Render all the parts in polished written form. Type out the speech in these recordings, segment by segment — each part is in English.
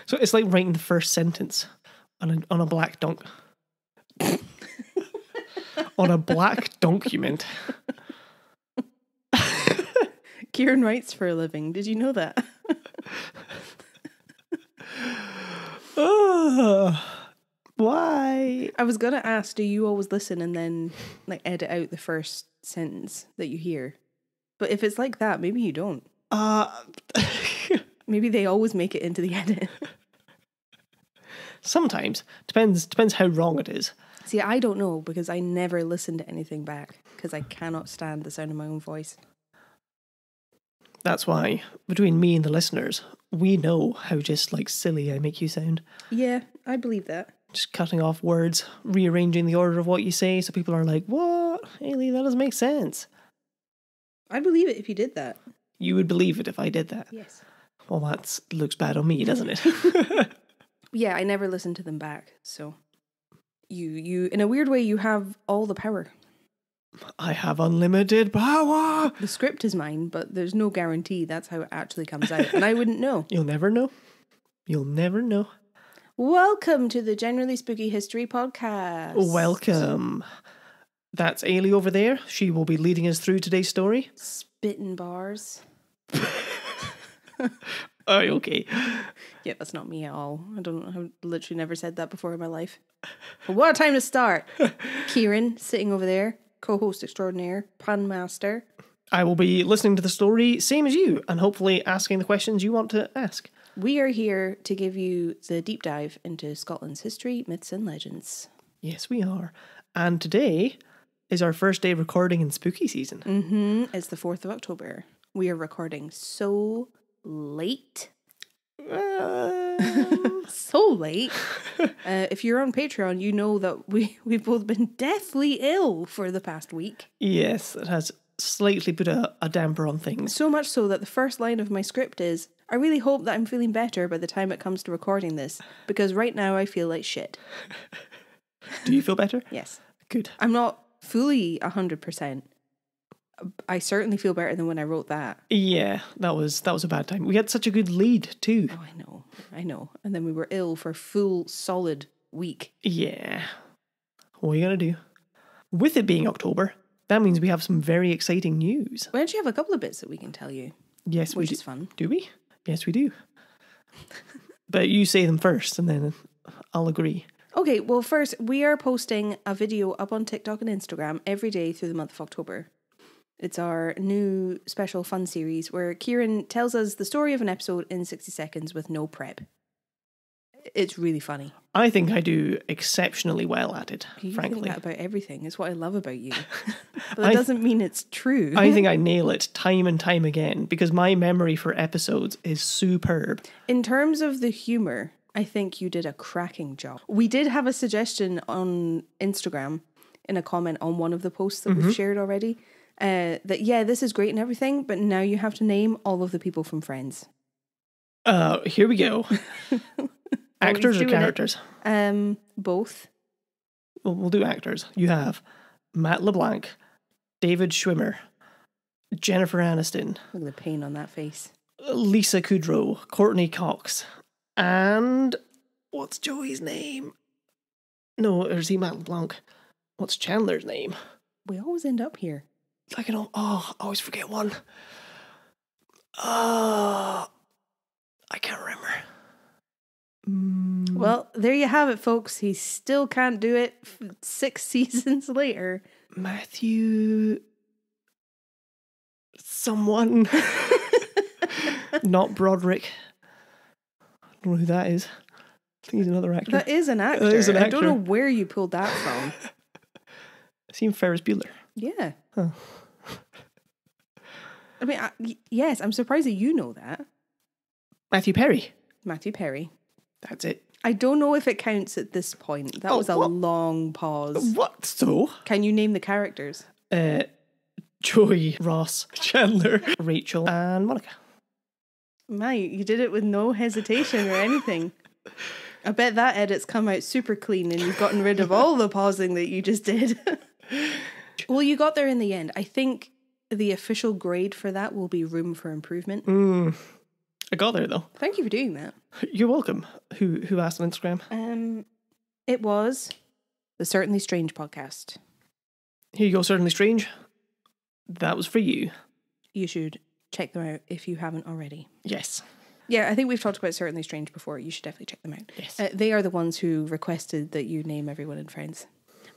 So it's like writing the first sentence on a black on a black document. Kieran writes for a living. Did you know that? Why? I was going to ask, do you always listen and then like edit out the first sentence that you hear? But if it's like that, maybe you don't. Maybe they always make it into the edit. Sometimes. Depends how wrong it is. See, I don't know because I never listen to anything back because I cannot stand the sound of my own voice. That's why, between me and the listeners, we know how just like silly I make you sound. Yeah, I believe that. Just cutting off words, rearranging the order of what you say, so people are like, what? Eilidh, that doesn't make sense. I'd believe it if you did that. You would believe it if I did that. Yes. Well, that looks bad on me, doesn't it? Yeah, I never listen to them back, so you in a weird way, you have all the power. I have unlimited power. The script is mine, but there's no guarantee that's how it actually comes out, and I wouldn't know. You'll never know. You'll never know. Welcome to the Generally Spooky History Podcast. Welcome. That's Eilidh over there. She will be leading us through today's story. Spitting bars. Oh, okay. Yeah, that's not me at all. I've literally never said that before in my life. But what a time to start. Kieran, sitting over there, co-host extraordinaire, pun master. I will be listening to the story, same as you, and hopefully asking the questions you want to ask. We are here to give you the deep dive into Scotland's history, myths and legends. Yes, we are. And today is our first day recording in spooky season. It's the 4th of October. We are recording so late. So late. If you're on Patreon, you know that we've both been deathly ill for the past week. Yes, it has slightly put a damper on things. So much so that the first line of my script is, I really hope that I'm feeling better by the time it comes to recording this, because right now I feel like shit. Do you feel better? Yes. Good. I'm not fully 100%. I certainly feel better than when I wrote that. Yeah, that was a bad time. We had such a good lead too. Oh, I know. And then we were ill for a full, solid week. Yeah. What are you going to do? With it being October, that means we have some very exciting news. We actually have a couple of bits that we can tell you. Yes, which is fun. Do we? Yes, we do. But you say them first and then I'll agree. Okay, well first, we are posting a video up on TikTok and Instagram every day through the month of October. It's our new special fun series where Kieran tells us the story of an episode in 60 seconds with no prep. It's really funny. I think I do exceptionally well at it, You frankly. think that about everything. It's what I love about you. But that doesn't mean it's true. I think I nail it time and time again because my memory for episodes is superb. In terms of the humour, I think you did a cracking job. We did have a suggestion on Instagram in a comment on one of the posts that we've shared already. That this is great and everything, but now you have to name all of the people from Friends. Here we go. Actors or characters? Both. We'll do actors. You have Matt LeBlanc, David Schwimmer, Jennifer Aniston. Look at the pain on that face. Lisa Kudrow, Courtney Cox, and what's Joey's name? No, or is he Matt LeBlanc? What's Chandler's name? We always end up here. I always forget one. I can't remember. Well, there you have it, folks. He still can't do it 6 seasons later. Matthew... someone. Not Broderick. I don't know who that is. I think he's another actor. That is an actor. That is an actor. I don't know where you pulled that from. I've seen Ferris Bueller. Yeah. Huh. I mean, yes, I'm surprised that you know that. Matthew Perry. Matthew Perry. That's it. I don't know if it counts at this point. That was a long pause. What? So? Can you name the characters? Joey, Ross, Chandler, Rachel, and Monica. Mate, you did it with no hesitation or anything. I bet that edit's come out super clean and you've gotten rid of all the pausing that you just did. Well, you got there in the end. I think the official grade for that will be room for improvement. I got there though. Thank you for doing that. You're welcome. Who asked on Instagram? It was the Certainly Strange podcast. Here you go, Certainly Strange. That was for you. You should check them out if you haven't already. Yes. Yeah, I think we've talked about Certainly Strange before. You should definitely check them out. Yes. They are the ones who requested that you name everyone in Friends.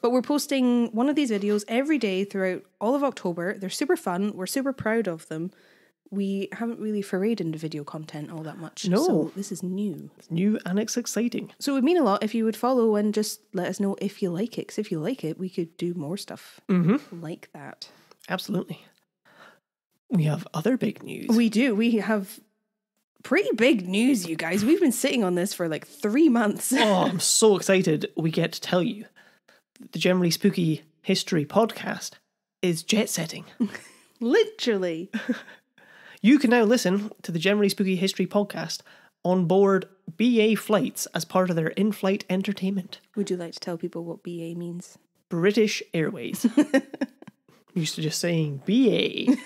But we're posting one of these videos every day throughout all of October. They're super fun. We're super proud of them. We haven't really forayed into video content all that much. No. So this is new. It's new and it's exciting. So it would mean a lot if you would follow and just let us know if you like it. Because if you like it, we could do more stuff like that. Absolutely. We have other big news. We do. We have pretty big news, you guys. We've been sitting on this for like 3 months. Oh, I'm so excited. We get to tell you. The Generally Spooky History podcast is jet setting. Literally. You can now listen to the Generally Spooky History podcast on board BA flights as part of their in-flight entertainment. Would you like to tell people what BA means? British Airways. Used to just saying BA.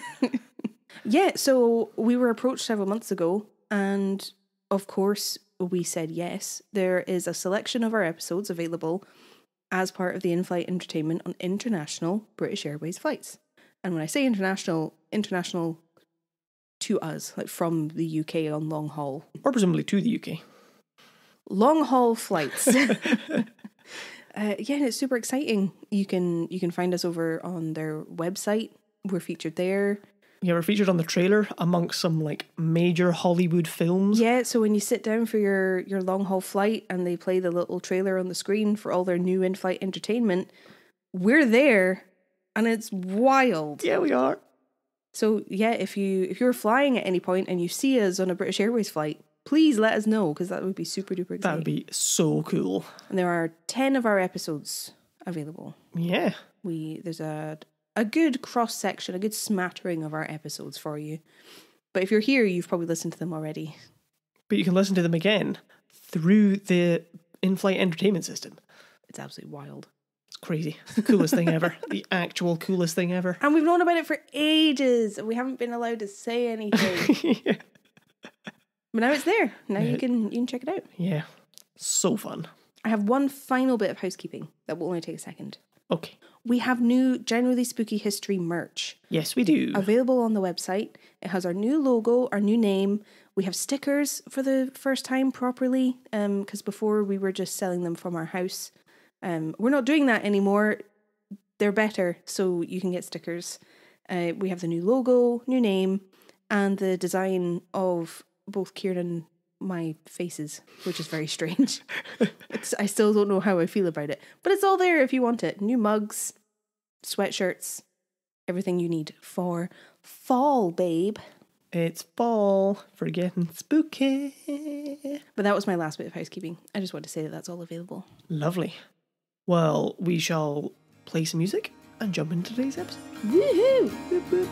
Yeah, so we were approached several months ago, and of course we said yes. There is a selection of our episodes available as part of the in-flight entertainment on international British Airways flights. And when I say international to us, like from the UK on long haul. Or presumably to the UK. Long haul flights. Yeah, it's super exciting. You can find us over on their website. We're featured there. Yeah, we're featured on the trailer amongst some like major Hollywood films. Yeah, so when you sit down for your long haul flight and they play the little trailer on the screen for all their new in-flight entertainment, we're there and it's wild. Yeah, we are. So yeah, if you're flying at any point and you see us on a British Airways flight, please let us know because that would be super duper exciting. That would be so cool. And there are 10 of our episodes available. Yeah. There's a good cross section, a good smattering of our episodes for you. But if you're here, you've probably listened to them already. But you can listen to them again through the in-flight entertainment system. It's absolutely wild. It's crazy. It's the coolest thing ever. The actual coolest thing ever. And we've known about it for ages. And we haven't been allowed to say anything. Yeah. But now it's there. Now you can check it out. Yeah. So fun. I have one final bit of housekeeping that will only take a second. Okay. We have new Generally Spooky History merch. Yes, we do. Available on the website. It has our new logo, our new name. We have stickers for the first time properly, because before we were just selling them from our house. We're not doing that anymore. They're better, so you can get stickers. We have the new logo, new name, and the design of both Kieran and my faces, which is very strange. I still don't know how I feel about it, but it's all there if you want it. New mugs, sweatshirts, everything you need for fall, babe. It's fall for getting spooky. But that was my last bit of housekeeping. I just wanted to say that that's all available. Lovely. Well, we shall play some music and jump into today's episode. Woohoo! Boop, boop.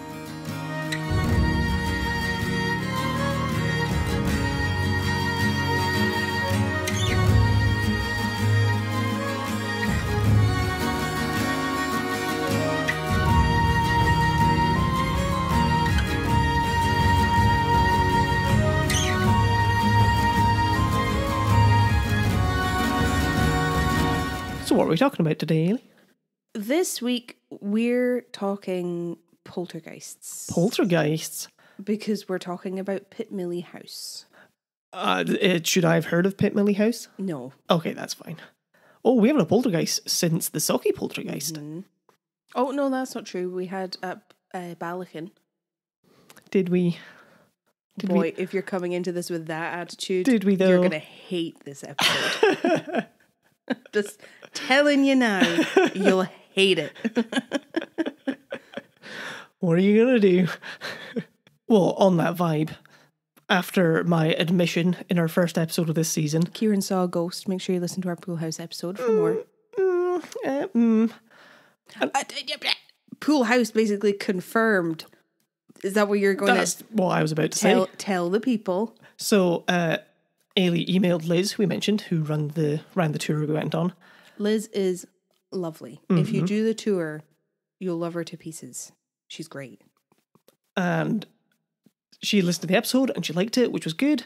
So what are we talking about today, Eilidh? This week we're talking poltergeists. Poltergeists. Because we're talking about Pitmilly House. Should I have heard of Pitmilly House? No. Okay, that's fine. Oh, we haven't a poltergeist since the Socky poltergeist. Mm-hmm. Oh, no, that's not true. We had Ballychan. Did we? Boy, if you're coming into this with that attitude, Did we though? You're going to hate this episode. Just telling you now, you'll hate it. What are you going to do? Well, on that vibe, after my admission in our first episode of this season, Kieran saw a ghost. Make sure you listen to our Pool House episode for more. Pool House basically confirmed. Is that what you're going That's to what I was about to say. Tell the people. So, Eilidh emailed Liz, who we mentioned, who ran the tour we went on. Liz is lovely. Mm-hmm. If you do the tour, you'll love her to pieces. She's great. And she listened to the episode and she liked it, which was good.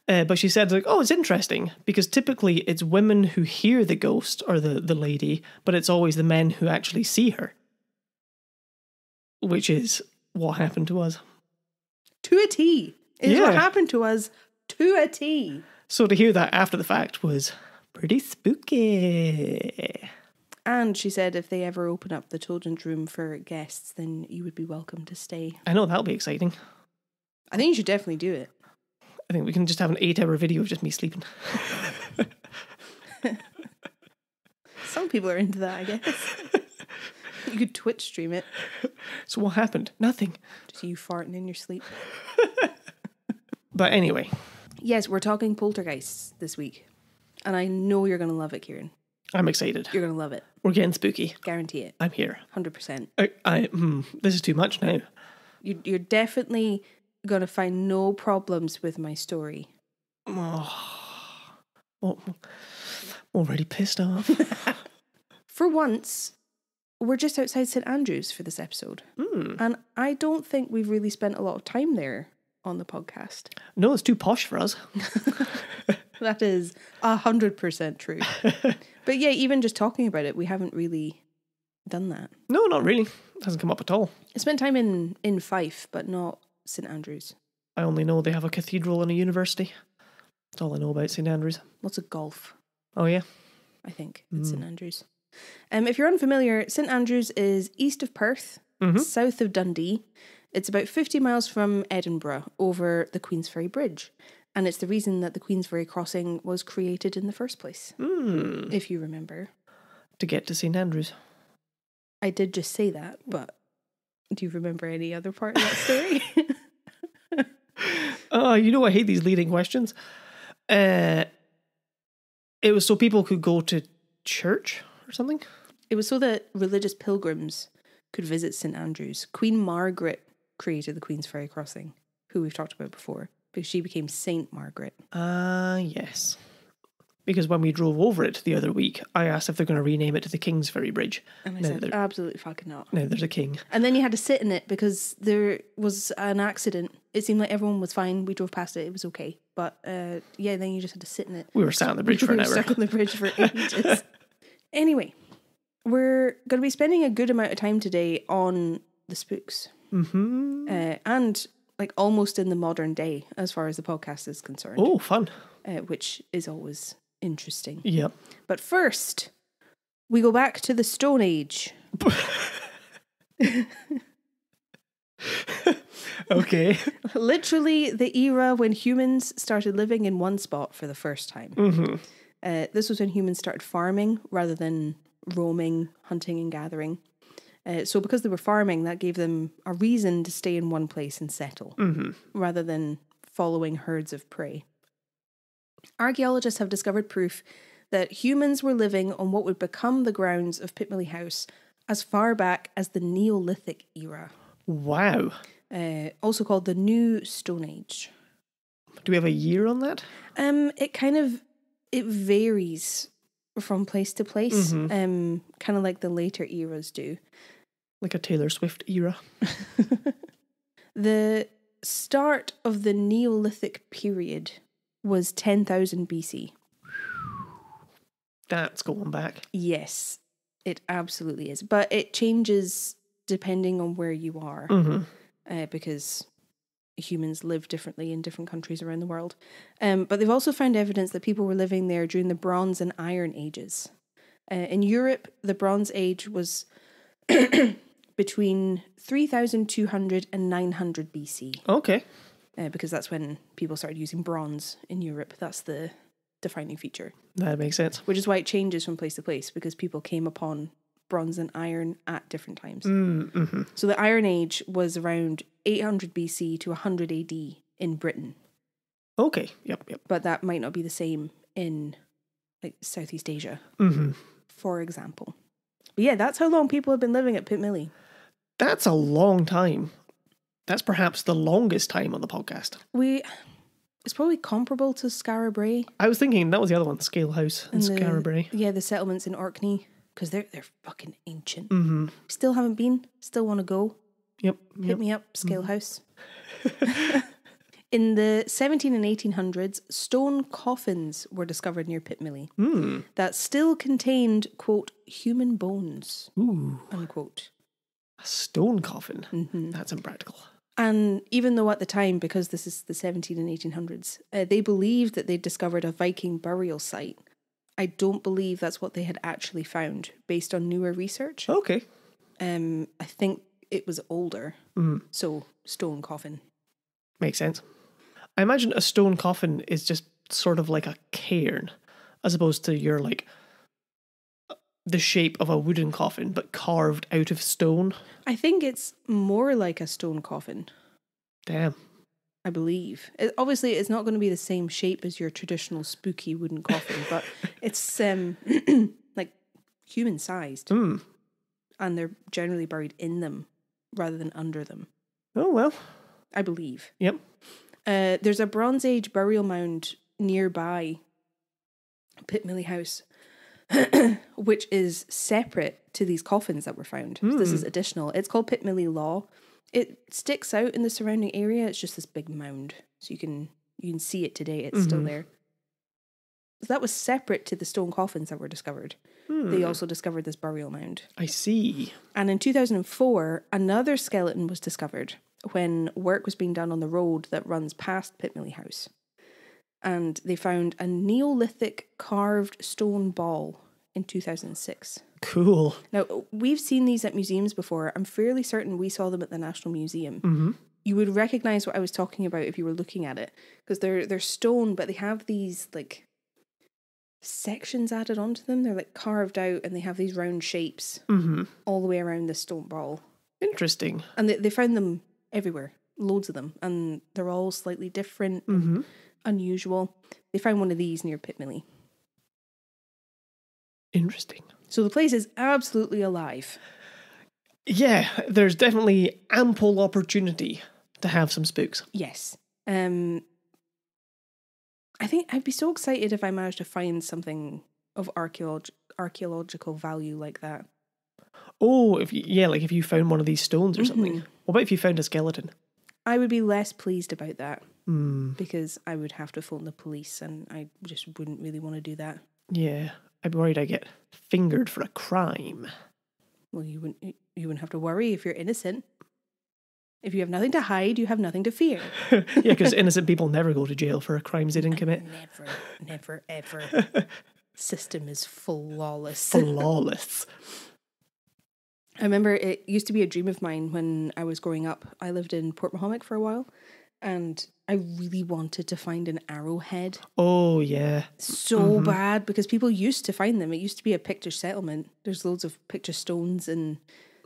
But she said, like, oh, it's interesting because typically it's women who hear the ghost or the lady, but it's always the men who actually see her. Which is what happened to us. To a T. It is what happened to us to a T. So to hear that after the fact was pretty spooky. And she said if they ever open up the children's room for guests, then you would be welcome to stay. I know, that'll be exciting. I think you should definitely do it. I think we can just have an 8-hour video of just me sleeping. Some people are into that, I guess. You could Twitch stream it. So what happened? Nothing. Just you farting in your sleep. But anyway. Yes, we're talking poltergeists this week. And I know you're going to love it, Kieran. I'm excited. You're going to love it. We're getting spooky. Guarantee it. I'm here. 100%. This is too much now. You're definitely going to find no problems with my story. Oh, already pissed off. For once, we're just outside St. Andrews for this episode. And I don't think we've really spent a lot of time there on the podcast. No, it's too posh for us. That is 100% true. But yeah, even just talking about it, we haven't really done that. No, not really. It hasn't come up at all. I spent time in Fife, but not St. Andrews. I only know they have a cathedral and a university. That's all I know about St. Andrews. Lots of golf. Oh, yeah? I think, at St. Andrews. If you're unfamiliar, St. Andrews is east of Perth, south of Dundee. It's about 50 miles from Edinburgh over the Queensferry Bridge. And it's the reason that the Queensferry crossing was created in the first place, if you remember. To get to St. Andrews. I did just say that, but do you remember any other part of that story? You know I hate these leading questions. It was so people could go to church or something? It was so that religious pilgrims could visit St. Andrews. Queen Margaret created the Queensferry crossing, who we've talked about before, because she became Saint Margaret. Yes. Because when we drove over it the other week, I asked if they're going to rename it to the Kingsferry Bridge. And I said, absolutely fucking not. No, there's a king. And then you had to sit in it because there was an accident. It seemed like everyone was fine. We drove past it. It was okay. But then you just had to sit in it. We were sat on the bridge for an hour. We were stuck on the bridge for ages. Anyway, we're going to be spending a good amount of time today on the spooks. And like almost in the modern day as far as the podcast is concerned. Oh, fun. Which is always interesting. Yep. But first, we go back to the Stone Age. Okay. Literally the era when humans started living in one spot for the first time. This was when humans started farming rather than roaming, hunting and gathering. So because they were farming, that gave them a reason to stay in one place and settle, rather than following herds of prey. Archaeologists have discovered proof that humans were living on what would become the grounds of Pitmilly House as far back as the Neolithic era. Wow. Also called the New Stone Age. Do we have a year on that? It varies from place to place, kind of like the later eras do. Like a Taylor Swift era. The start of the Neolithic period was 10,000 BC. That's going back. Yes, it absolutely is. But it changes depending on where you are, because humans live differently in different countries around the world. But they've also found evidence that people were living there during the Bronze and Iron Ages. In Europe, the Bronze Age was between 3,200 and 900 BC. Okay. Because that's when people started using bronze in Europe. That's the defining feature. That makes sense. Which is why it changes from place to place, because people came upon bronze and iron at different times. So the Iron Age was around 800 BC to 100 AD in Britain. Okay, yep. But that might not be the same in like Southeast Asia, for example. But yeah, that's how long people have been living at Pitmilly. That's a long time. That's perhaps the longest time on the podcast. It's probably comparable to Skara Brae. I was thinking that was the other one, Scale House and Skara Brae. Yeah, the settlements in Orkney, because they're fucking ancient. Still haven't been. Still want to go. Yep. Hit me up, Scale House. In the 17 and 1800s, stone coffins were discovered near Pitmilly that still contained, quote, human bones, unquote. A stone coffin? That's impractical. And even though at the time, because this is the 17 and 1800s, they believed that they'd discovered a Viking burial site, I don't believe that's what they had actually found based on newer research. Okay. I think it was older. So, stone coffin. Makes sense. I imagine a stone coffin is just sort of like a cairn, as opposed to your, like, the shape of a wooden coffin, but carved out of stone. I think it's more like a stone coffin. Damn. I believe. Obviously, it's not going to be the same shape as your traditional spooky wooden coffin, but it's like human-sized. And they're generally buried in them rather than under them. Oh, well. I believe. Yep. There's a Bronze Age burial mound nearby Pitmilly House, which is separate to these coffins that were found. So this is additional. It's called Pitmilly Law. It sticks out in the surrounding area. It's just this big mound. So you can see it today. It's still there. So that was separate to the stone coffins that were discovered. They also discovered this burial mound. I see. And in 2004, another skeleton was discovered when work was being done on the road that runs past Pitmilly House. And they found a Neolithic carved stone ball in 2006. Cool. Now, we've seen these at museums before. I'm fairly certain we saw them at the National Museum. You would recognise what I was talking about if you were looking at it, because they're stone, but they have these, like, sections added onto them. They're, like, carved out, and they have these round shapes all the way around the stone ball. Interesting. And they found them everywhere, loads of them, and they're all slightly different and unusual. They found one of these near Pitmilly. Interesting. So the place is absolutely alive. Yeah, there's definitely ample opportunity to have some spooks. Yes. I think I'd be so excited if I managed to find something of archaeological value like that. Oh, if you found one of these stones or something. What about if you found a skeleton? I would be less pleased about that because I would have to phone the police, and I just wouldn't really want to do that. Yeah, I'd be worried I get fingered for a crime. Well, you wouldn't have to worry if you're innocent. If you have nothing to hide, you have nothing to fear. Yeah, because innocent people never go to jail for crimes they didn't commit. Never, ever. System is flawless. Flawless. I remember it used to be a dream of mine when I was growing up. I lived in Port Mahomet for a while, and I really wanted to find an arrowhead. Oh, yeah. So bad, because people used to find them. It used to be a Pictish settlement. There's loads of Pictish stones, and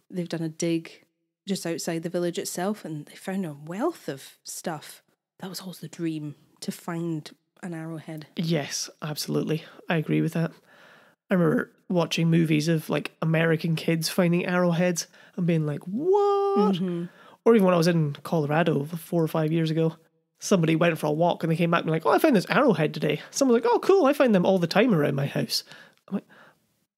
they've done a dig just outside the village itself, and they found a wealth of stuff. That was always the dream, to find an arrowhead. Yes, absolutely. I agree with that. I remember watching movies of, like, American kids finding arrowheads and being like, what? Or even when I was in Colorado 4 or 5 years ago, somebody went for a walk and they came back and were like, oh, I found this arrowhead today. Someone was like, oh, cool, I find them all the time around my house. I'm like,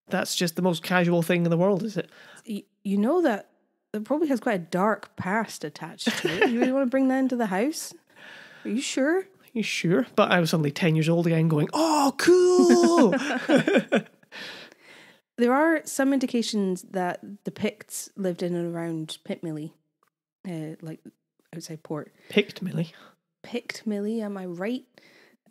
that's just the most casual thing in the world, is it? You know that it probably has quite a dark past attached to it. You really want to bring that into the house? Are you sure? Are you sure? But I was suddenly 10 years old again going, oh, cool! There are some indications that the Picts lived in and around Pitmilly, like outside port. Pitmilly? Pitmilly, am I right?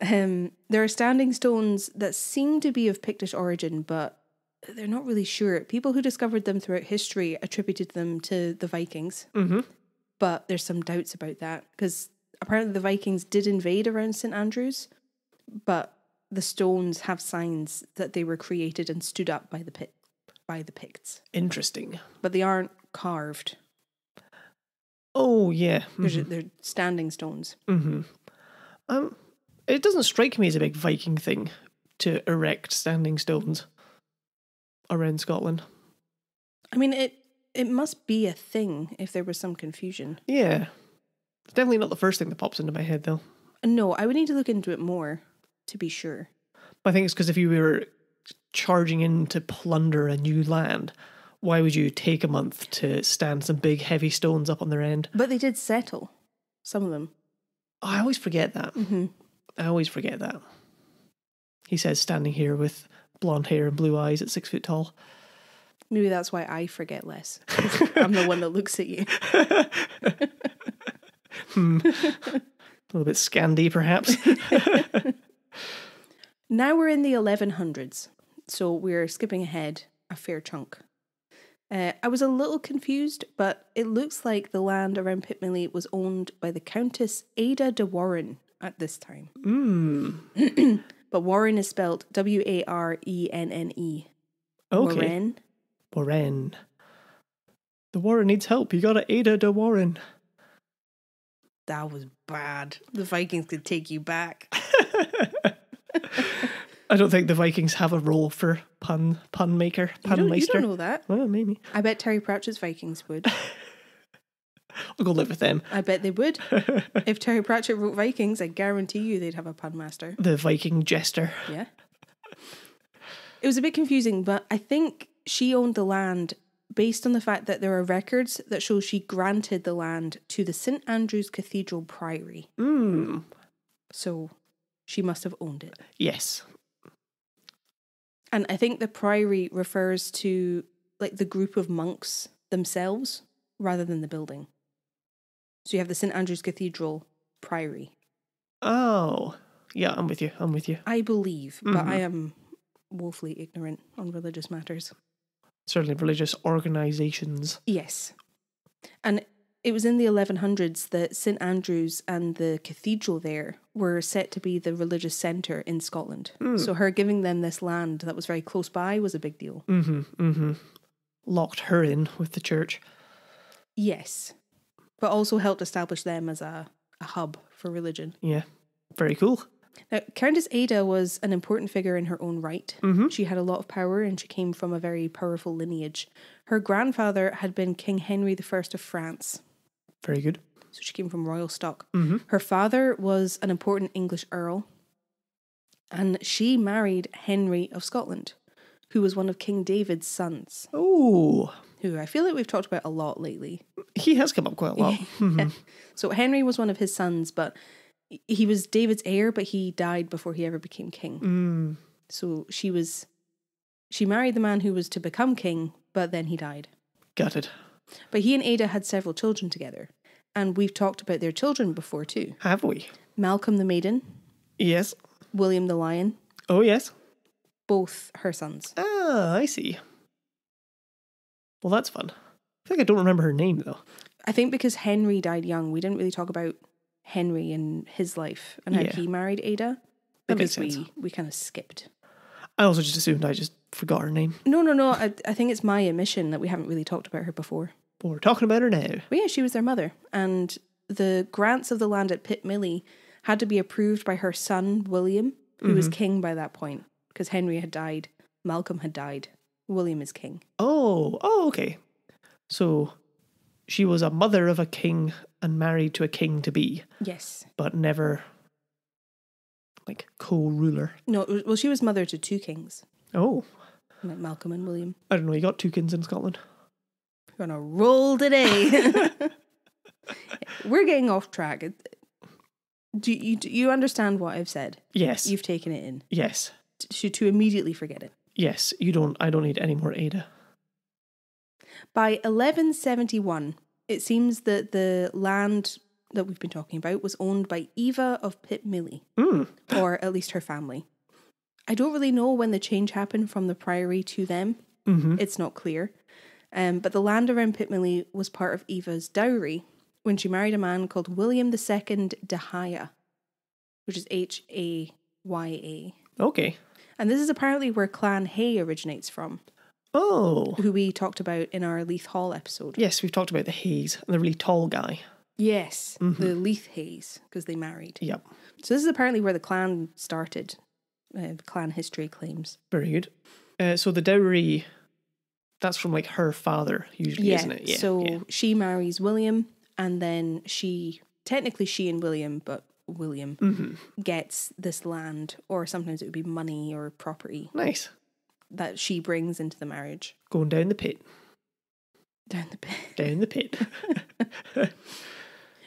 There are standing stones that seem to be of Pictish origin, but they're not really sure. People who discovered them throughout history attributed them to the Vikings, but there's some doubts about that, because apparently the Vikings did invade around St. Andrews, but the stones have signs that they were created and stood up by the Picts. Interesting. But they aren't carved. Oh, yeah. They're standing stones. It doesn't strike me as a big Viking thing to erect standing stones around Scotland. I mean, it must be a thing if there was some confusion. Yeah. It's definitely not the first thing that pops into my head, though. No, I would need to look into it more to be sure. I think it's because if you were charging in to plunder a new land, why would you take a month to stand some big heavy stones up on their end? But they did settle, some of them. I always forget that. Mm-hmm. I always forget that. He says, standing here with blonde hair and blue eyes at 6 foot tall. Maybe that's why I forget less. 'Cause I'm the one that looks at you. A little bit Scandi, perhaps. Now we're in the 1100s, so we're skipping ahead a fair chunk. I was a little confused, but it looks like the land around Pitmilly was owned by the Countess Ada de Warenne at this time. But Warren is spelled Warenne. Okay. Warren. Warren. The Warren needs help. You got Ada de Warenne. That was bad. The Vikings could take you back. I don't think the Vikings have a role for pun maker, pun You meister. don't know that. Well, maybe. I bet Terry Pratchett's Vikings would. I'll go live with them. I bet they would. If Terry Pratchett wrote Vikings, I guarantee you they'd have a pun master. The Viking jester. Yeah. It was a bit confusing, but I think she owned the land based on the fact that there are records that show she granted the land to the St. Andrew's Cathedral Priory. So she must have owned it. Yes. And I think the priory refers to like the group of monks themselves rather than the building. So you have the St. Andrew's Cathedral Priory. Oh. Yeah, I'm with you. I believe, but I am woefully ignorant on religious matters. Certainly religious organisations. Yes. And it was in the 1100s that St. Andrew's and the cathedral there were set to be the religious centre in Scotland. So her giving them this land that was very close by was a big deal. Locked her in with the church. Yes. But also helped establish them as a hub for religion. Yeah. Very cool. Now, Countess Ada was an important figure in her own right. She had a lot of power and she came from a very powerful lineage. Her grandfather had been King Henry I of France. Very good. So she came from royal stock. Her father was an important English earl. And she married Henry of Scotland, who was one of King David's sons. Oh. Who I feel like we've talked about a lot lately. He has come up quite a lot. So Henry was one of his sons, but he was David's heir, but he died before he ever became king. So she married the man who was to become king, but then he died. Got it. But he and Ada had several children together. And we've talked about their children before too. Have we? Malcolm the Maiden. Yes. William the Lion. Oh, yes. Both her sons. Ah, I see. Well, that's fun. I think I don't remember her name, though. I think because Henry died young, we didn't really talk about Henry and his life and how he married Ada. That makes Because sense. we kind of skipped. I also just assumed I just forgot her name. No. I think it's my omission that we haven't really talked about her before. But we're talking about her now. But yeah, she was their mother. And the grants of the land at Pitmilly had to be approved by her son, William, who was king by that point. Because Henry had died. Malcolm had died. William is king. Oh, okay. So she was a mother of a king and married to a king-to-be. Yes. But never, like, co-ruler. No, well, she was mother to two kings. Oh. Like Malcolm and William. I don't know, you got two kings in Scotland. We're on a roll today. We're getting off track. Do you understand what I've said? Yes. You've taken it in. Yes. To immediately forget it. Yes. I don't need any more Ada. By 1171, it seems that the land that we've been talking about was owned by Eva of Pitmilly, or at least her family. I don't really know when the change happened from the priory to them. It's not clear. But the land around Pitmilly was part of Eva's dowry when she married a man called William II de Haya, which is Haya. Okay. And this is apparently where Clan Hay originates from. Oh. Who we talked about in our Leith Hall episode. Yes, we've talked about the Hayes, the really tall guy. Yes, the Leith Hays, because they married. Yep. So this is apparently where the clan started. Clan history claims. Very good. So the dowry, that's from like her father, usually, isn't it? Yeah. So she marries William, and then technically she and William, but William gets this land, or sometimes it would be money or property. Nice. That she brings into the marriage. Going down the pit. Down the pit. Down the pit.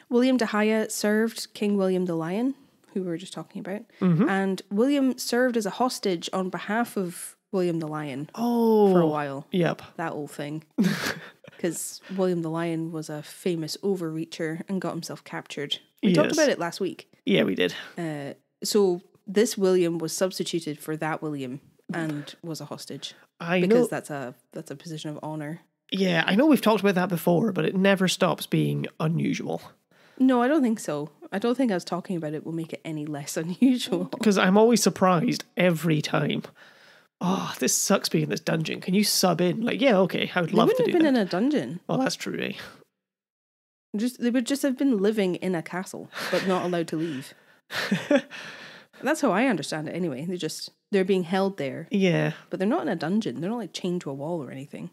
William de Haya served King William the Lion, who we were just talking about, and William served as a hostage on behalf of William the Lion for a while. Yep. That whole thing. Because William the Lion was a famous overreacher and got himself captured. We talked about it last week. Yeah, we did. So this William was substituted for that William and was a hostage. Because that's a position of honour. Yeah, I know we've talked about that before, but it never stops being unusual. No, I don't think so. I don't think us talking about it will make it any less unusual. Because I'm always surprised every time. Oh, this sucks being in this dungeon. Can you sub in? Like, yeah, okay, I would love to do that. They wouldn't have been in a dungeon. Well, that's true, eh? They would just have been living in a castle, but not allowed to leave. That's how I understand it anyway. They're being held there. Yeah. But they're not in a dungeon. They're not like chained to a wall or anything.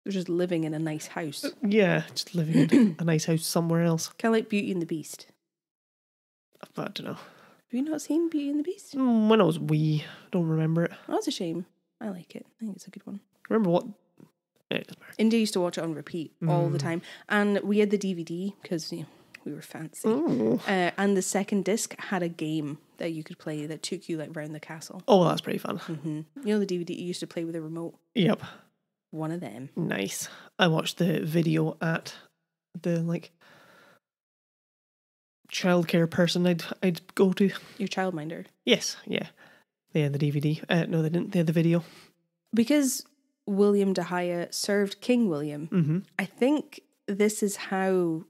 They're just living in a nice house. Yeah, just living in a nice house somewhere else. Kind of like Beauty and the Beast. I don't know. Have you not seen Beauty and the Beast? When I was wee, I don't remember it. Oh, that's a shame. I like it. I think it's a good one. Remember what? Yeah, it doesn't matter. India used to watch it on repeat all the time. And we had the DVD because we were fancy. And the second disc had a game that you could play that took you like round the castle. Oh, that's pretty fun. Mm-hmm. You know the DVD you used to play with a remote? Yep. One of them. Nice. I watched the video at the childcare person I'd go to. Your childminder? Yes, yeah. They had the DVD. No, they didn't. They had the video. Because William de Haya served King William, I think this is how...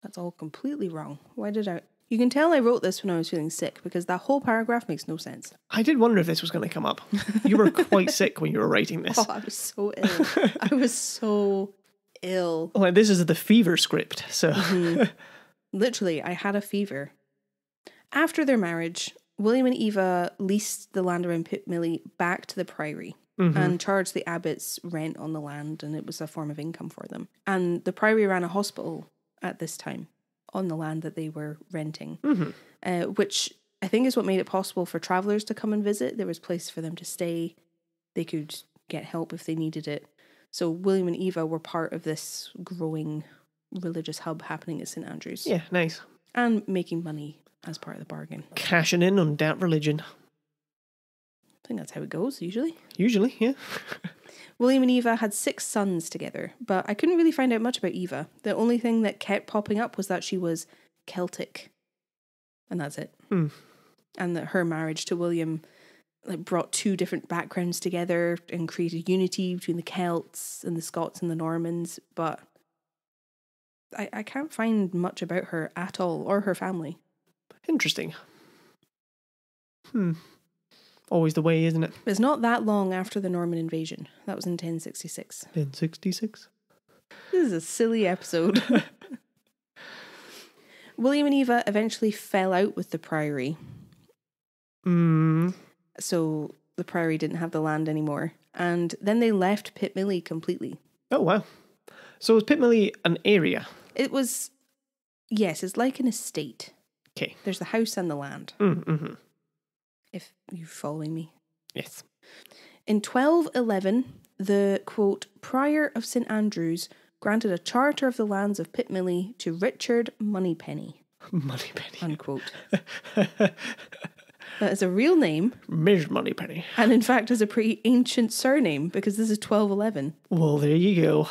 That's all completely wrong. Why did I... You can tell I wrote this when I was feeling sick because that whole paragraph makes no sense. I did wonder if this was going to come up. You were quite sick when you were writing this. Oh, I was so ill. I was so ill. Well, this is the fever script, so... Literally, I had a fever. After their marriage, William and Eva leased the land around Pitmilly back to the priory and charged the abbots rent on the land, and it was a form of income for them. And the priory ran a hospital at this time on the land that they were renting, which I think is what made it possible for travellers to come and visit. There was places for them to stay. They could get help if they needed it. So William and Eva were part of this growing religious hub happening at St Andrews. Yeah, nice. And making money as part of the bargain. Cashing in on that religion. I think that's how it goes, usually. Usually, yeah. William and Eva had 6 sons together, but I couldn't really find out much about Eva. The only thing that kept popping up was that she was Celtic. And that's it. And that her marriage to William brought 2 different backgrounds together and created unity between the Celts and the Scots and the Normans, but I can't find much about her at all, or her family. Interesting. Always the way, isn't it? It's not that long after the Norman invasion. That was in 1066. 1066? This is a silly episode. William and Eva eventually fell out with the priory. So the priory didn't have the land anymore. And then they left Pitmilly completely. Oh, wow. So was Pitmilly an area? It was, yes, it's like an estate. Okay. There's the house and the land. If you're following me. Yes. In 1211, the, quote, Prior of St Andrews granted a charter of the lands of Pitmilly to Richard Moneypenny. Moneypenny. Unquote. That is a real name. Ms. Moneypenny. And in fact is a pretty ancient surname because this is 1211. Well, there you go.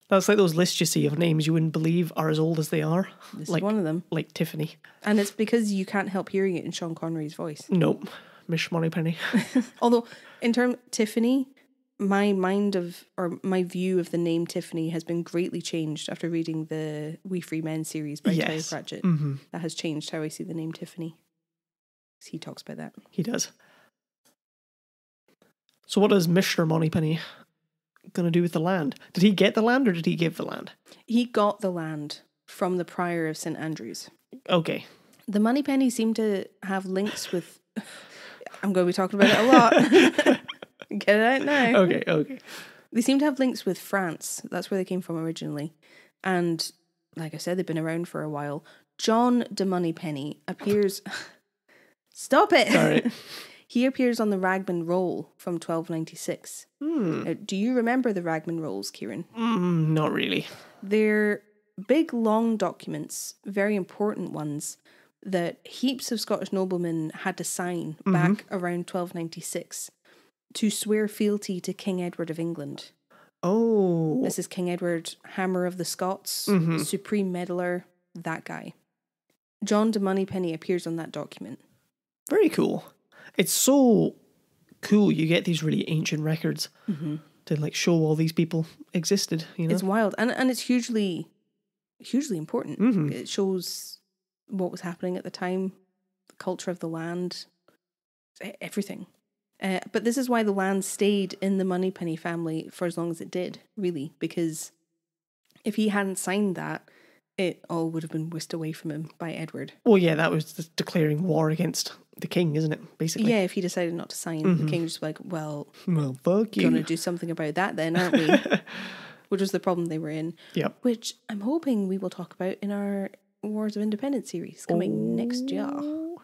That's like those lists you see of names you wouldn't believe are as old as they are. This is one of them. Like Tiffany. And it's because you can't help hearing it in Sean Connery's voice. Nope. Miss Moneypenny. Although, in terms Tiffany, my view of the name Tiffany has been greatly changed after reading the We Free Men series by Terry Pratchett. That has changed how I see the name Tiffany. He talks about that. He does. So what does Mr. Moneypenny going to do with the land? Did he get the land or did he give the land? He got the land from the Prior of St Andrews. Okay. The Moneypenny seemed to have links with... I'm going to be talking about it a lot. Get it out now. Okay. They seem to have links with France. That's where they came from originally. And like I said, they've been around for a while. John de Moneypenny appears... Stop it! Sorry. He appears on the Ragman Roll from 1296. Now, do you remember the Ragman Rolls, Kieran? Not really. They're big, long documents, very important ones, that heaps of Scottish noblemen had to sign back around 1296 to swear fealty to King Edward of England. Oh. This is King Edward, Hammer of the Scots, Supreme Meddler, that guy. John de Moneypenny appears on that document. Very cool. It's so cool you get these really ancient records to like show all these people existed, you know? It's wild. And it's hugely important. It shows what was happening at the time, the culture of the land, everything. But this is why the land stayed in the Moneypenny family for as long as it did, really, because if he hadn't signed that, it all would have been whisked away from him by Edward. Well, yeah, that was just declaring war against the king, isn't it, basically? Yeah, if he decided not to sign, the king was just like, well, fuck you. Going to do something about that then, aren't we? Which was the problem they were in. Yep. Which I'm hoping we will talk about in our Wars of Independence series coming next year.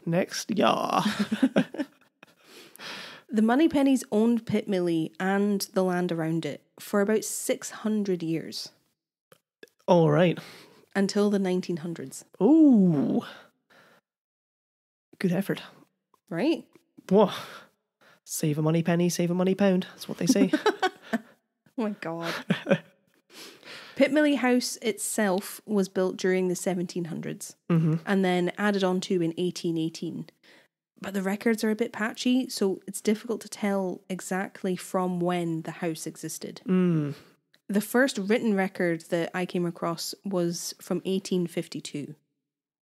Next year. The Moneypennys owned Pitmilly and the land around it for about 600 years. All right. Until the 1900s. Ooh. Good effort. Right? Whoa. Save a money penny, save a money pound. That's what they say. Oh my God. Pitmilly House itself was built during the 1700s and then added on to in 1818. But the records are a bit patchy, so it's difficult to tell exactly from when the house existed. The first written record that I came across was from 1852.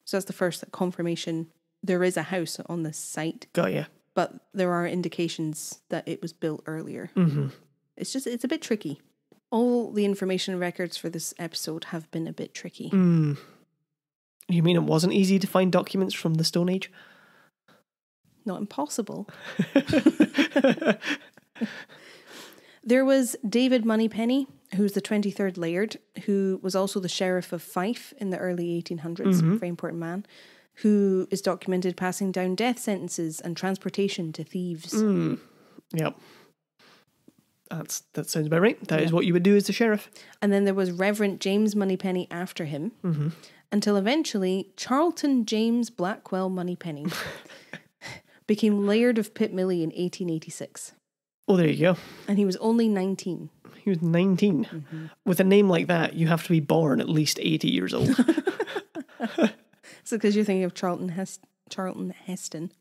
So that's the first confirmation there is a house on this site. Got ya. But there are indications that it was built earlier. It's a bit tricky. All the information records for this episode have been a bit tricky. You mean it wasn't easy to find documents from the Stone Age? Not impossible. There was David Moneypenny, who's the 23rd Laird, who was also the Sheriff of Fife in the early 1800s, very important man, who is documented passing down death sentences and transportation to thieves. Yep. That sounds about right. That is what you would do as the sheriff. And then there was Reverend James Moneypenny after him, until eventually Charlton James Blackwell Moneypenny became Laird of Pitmilly in 1886. Oh, there you go. And he was only 19. He was 19. With a name like that, you have to be born at least 80 years old. So because you're thinking of Charlton Heston.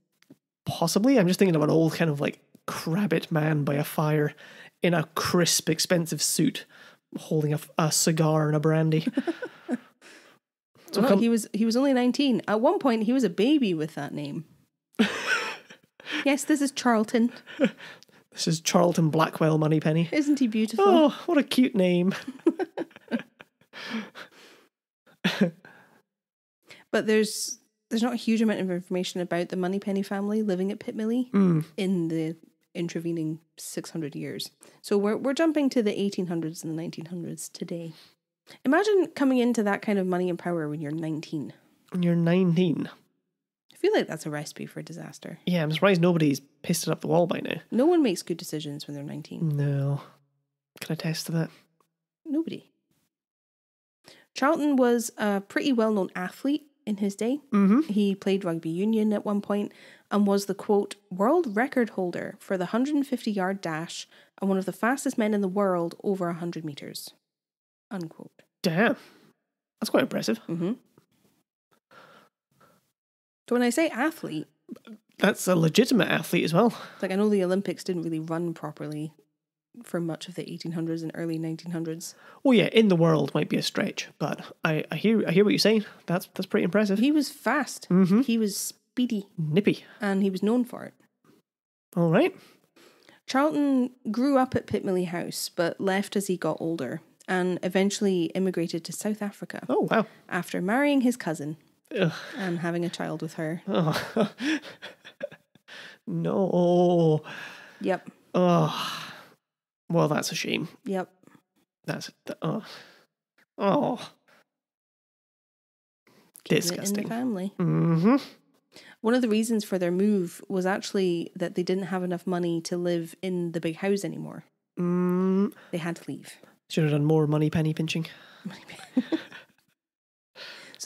Possibly. I'm just thinking of an old kind of like crabbit man by a fire in a crisp, expensive suit, holding a cigar and a brandy. He was only 19. At one point, he was a baby with that name. Yes, this is Charlton. This is Charlton Blackwell Moneypenny. Isn't he beautiful? Oh, what a cute name. But there's not a huge amount of information about the Moneypenny family living at Pitmilly in the intervening 600 years. So we're jumping to the 1800s and the 1900s today. Imagine coming into that kind of money and power when you're 19. When you're 19. I feel like that's a recipe for disaster. Yeah, I'm surprised nobody's pissed it up the wall by now. No one makes good decisions when they're 19. No. Can I attest to that? Nobody. Charlton was a pretty well-known athlete in his day. He played rugby union at one point and was the, quote, world record holder for the 150-yard dash and one of the fastest men in the world over 100 metres, unquote. Damn. That's quite impressive. So when I say athlete... That's a legitimate athlete as well. Like, I know the Olympics didn't really run properly for much of the 1800s and early 1900s. Well, yeah, in the world might be a stretch, but I hear what you're saying. That's pretty impressive. He was fast. He was speedy. Nippy. And he was known for it. All right. Charlton grew up at Pitmilly House, but left as he got older and eventually immigrated to South Africa. Oh, wow. After marrying his cousin Ugh. and having a child with her. Oh. No. Yep. Oh. Well, that's a shame. Yep. That's oh. Disgusting. In the family. Mm-hmm. One of the reasons for their move was actually that they didn't have enough money to live in the big house anymore. They had to leave. Should have done more money penny pinching.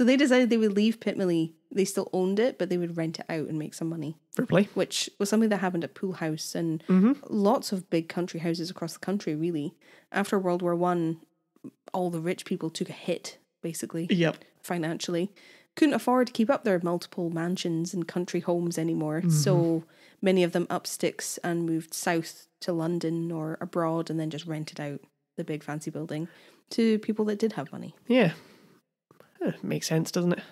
So they decided they would leave Pitmilly. They still owned it, but they would rent it out and make some money. Fair play. Which was something that happened at Pool House and lots of big country houses across the country, really. After World War One, all the rich people took a hit, basically, financially. Couldn't afford to keep up their multiple mansions and country homes anymore. So many of them up sticks and moved south to London or abroad and then just rented out the big fancy building to people that did have money. Yeah. Makes sense, doesn't it?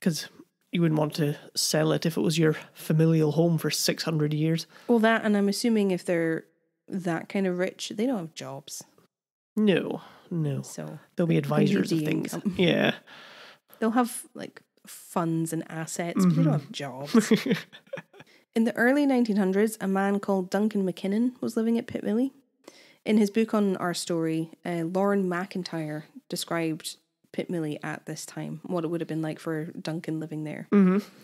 Because you wouldn't want to sell it if it was your familial home for 600 years. Well, that, and I'm assuming if they're that kind of rich, they don't have jobs. No. So there'll be advisors of things. Income. Yeah. They'll have like funds and assets, but they don't have jobs. In the early 1900s, a man called Duncan McKinnon was living at Pitmilly. In his book on our story, Lauren McIntyre described Pitmilly at this time, what it would have been like for Duncan living there.